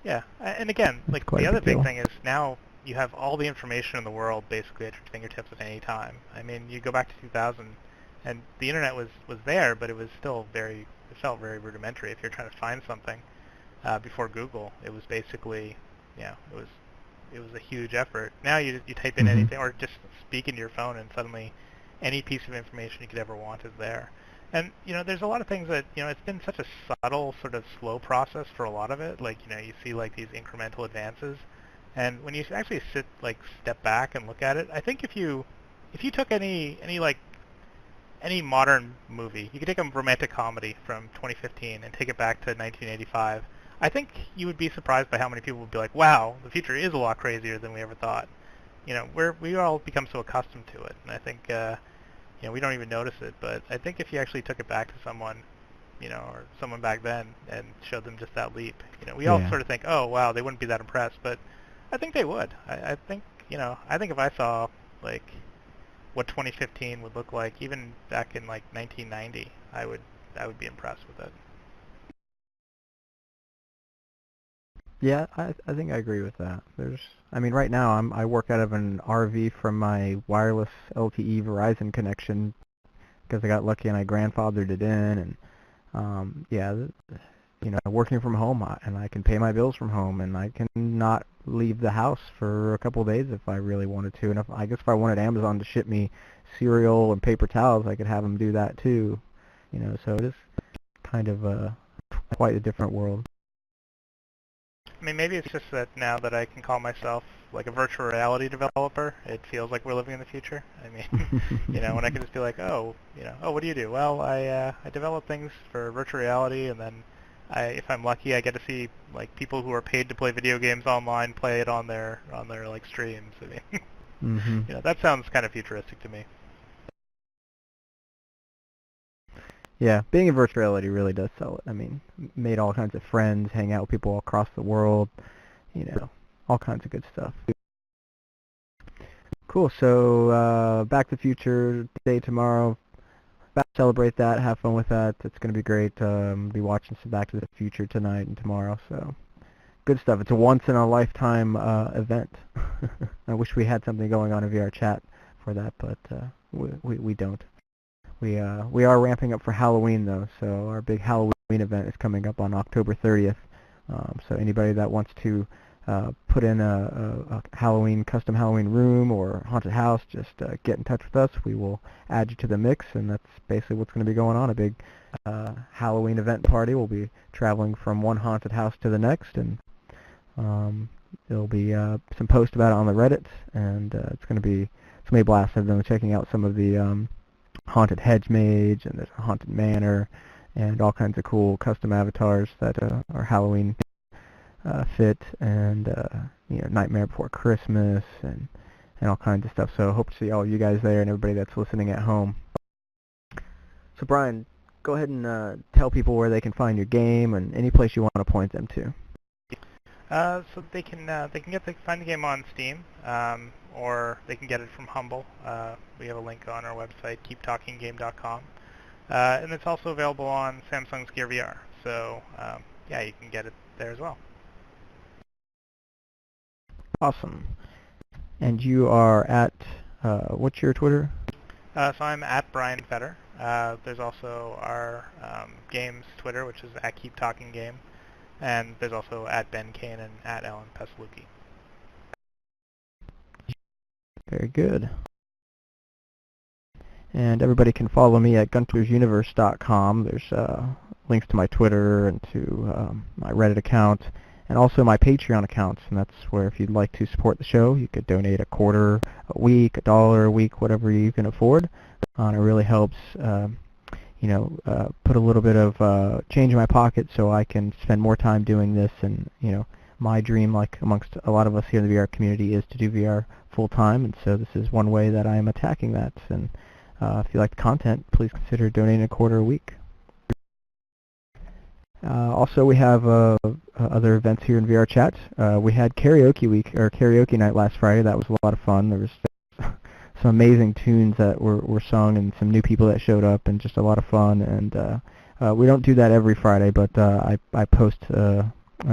Speaker 3: Yeah, and again, like the other big thing is now you have all the information in the world basically at your fingertips at any time. I mean, you go back to 2000, and the internet was there, but it was still it felt very rudimentary. If you're trying to find something before Google, it was basically, you know, it was a huge effort. Now you type in anything or just speak into your phone, and suddenly any piece of information you could ever want is there. And, you know, there's a lot of things that, you know, it's been such a subtle, sort of slow process for a lot of it. Like, you know, you see, like, these incremental advances. And when you actually step back and look at it, I think if you took any modern movie, you could take a romantic comedy from 2015 and take it back to 1985, I think you would be surprised by how many people would be like, wow, the future is a lot crazier than we ever thought. You know, we all become so accustomed to it. And I think, you know, we don't even notice it, but I think if you actually took it back to someone, you know, or someone back then and showed them just that leap, you know, we all sort of think, oh, wow, they wouldn't be that impressed, but I think they would. I think, you know, I think if I saw, like, what 2015 would look like, even back in, like, 1990, I would be impressed with it.
Speaker 1: Yeah, I think I agree with that. I mean, right now I work out of an RV from my wireless LTE Verizon connection because I got lucky and I grandfathered it in, and yeah, you know, working from home, and I can pay my bills from home, and I can not leave the house for a couple of days if I really wanted to. And I guess if I wanted Amazon to ship me cereal and paper towels, I could have them do that too. You know, so it is kind of quite a different world.
Speaker 3: I mean, maybe it's just that now that I can call myself like a virtual reality developer, it feels like we're living in the future. I mean, you know, when I can just be like, oh, you know, oh, what do you do? Well, I develop things for virtual reality, and then if I'm lucky, I get to see like people who are paid to play video games online play it on their like streams. I mean, you know, that sounds kind of futuristic to me.
Speaker 1: Yeah, being in virtual reality really does sell it. I mean, made all kinds of friends, hang out with people all across the world, you know, all kinds of good stuff. Cool, so Back to the Future Day tomorrow. Celebrate that, have fun with that. It's going to be great. Be watching some Back to the Future tonight and tomorrow, so good stuff. It's a once-in-a-lifetime event. I wish we had something going on in VR chat for that, but we don't. We are ramping up for Halloween though, so our big Halloween event is coming up on October 30th. So anybody that wants to put in a custom Halloween room or haunted house, just get in touch with us. We will add you to the mix, and that's basically what's going to be going on. A big Halloween event party. We'll be traveling from one haunted house to the next, and there'll be some posts about it on the Reddit, and it's going to be a blast. I've been checking out some of the haunted hedge mage, and there's a haunted manor, and all kinds of cool custom avatars that are Halloween Fit and Nightmare Before Christmas and all kinds of stuff. So hope to see all of you guys there and everybody that's listening at home. So Brian, go ahead and tell people where they can find your game and any place you want to point them to.
Speaker 3: So they can find the game on Steam, or they can get it from Humble. We have a link on our website, keeptalkinggame.com, and it's also available on Samsung's Gear VR. So yeah, you can get it there as well.
Speaker 1: Awesome. And you are at what's your Twitter?
Speaker 3: So I'm at Brian Fetter. There's also our game's Twitter, which is at keeptalkinggame. And there's also at Ben Kane and at Alan Pesluki.
Speaker 1: Very good. And everybody can follow me at guntersuniverse.com. There's links to my Twitter and to my Reddit account and also my Patreon account. And that's where if you'd like to support the show, you could donate a quarter a week, $1 a week, whatever you can afford. And it really helps put a little bit of change in my pocket so I can spend more time doing this. And, my dream, like amongst a lot of us here in the VR community, is to do VR full time. And so this is one way that I am attacking that. And if you like the content, please consider donating a quarter a week. Also, we have other events here in VR Chat. We had karaoke week, or karaoke night last Friday. That was a lot of fun. There was some amazing tunes that were sung and some new people that showed up and just a lot of fun. And we don't do that every Friday, but I post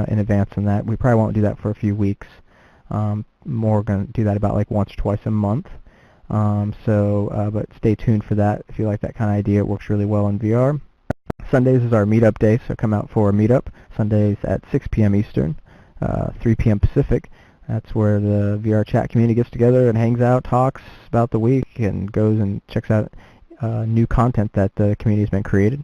Speaker 1: in advance on that. We probably won't do that for a few weeks. More going to do that about like once or twice a month. But stay tuned for that if you like that kind of idea. It works really well in VR. Sundays is our meetup day, so come out for a meetup. Sundays at 6 p.m. Eastern, 3 p.m. Pacific. That's where the VR Chat community gets together and hangs out, talks about the week, and goes and checks out new content that the community has been creating.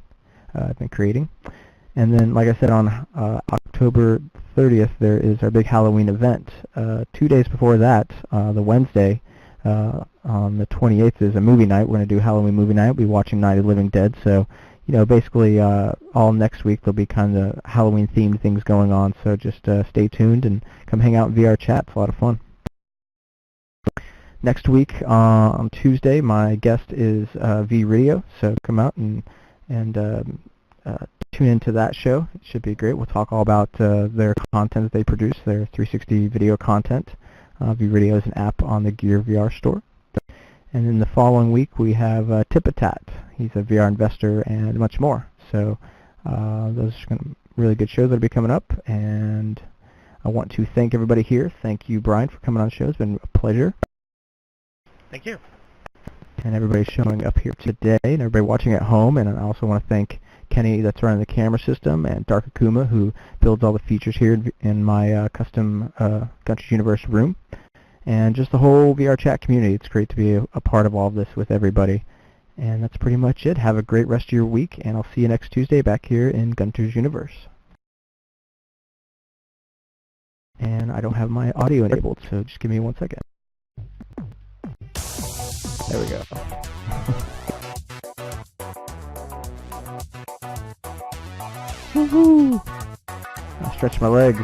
Speaker 1: And then, like I said, on October 30th, there is our big Halloween event. 2 days before that, the Wednesday, on the 28th, is a movie night. We're going to do Halloween movie night. We'll be watching Night of the Living Dead. So, basically all next week there'll be kind of Halloween-themed things going on. So just stay tuned and come hang out in VR Chat. It's a lot of fun. Next week on Tuesday, my guest is V-Radio. So come out and tune into that show. It should be great. We'll talk all about their content that they produce, their 360 video content. V-Radio is an app on the Gear VR store. And then the following week we have Tipatat. He's a VR investor and much more. So those are really good shows that will be coming up. And I want to thank everybody here. Thank you, Brian, for coming on the show. It's been a pleasure.
Speaker 3: Thank you.
Speaker 1: And everybody showing up here today and everybody watching at home. And I also want to thank Kenny that's running the camera system and Dark Akuma who builds all the features here in my custom Gunters Universe room. And just the whole VR Chat community. It's great to be a part of all of this with everybody. And that's pretty much it. Have a great rest of your week, and I'll see you next Tuesday back here in Gunters Universe. And I don't have my audio enabled, so just give me 1 second. There we go. Woohoo! I'll stretch my legs.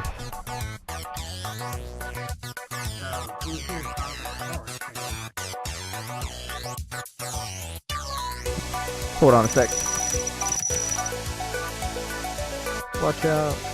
Speaker 1: Hold on a sec. Watch out.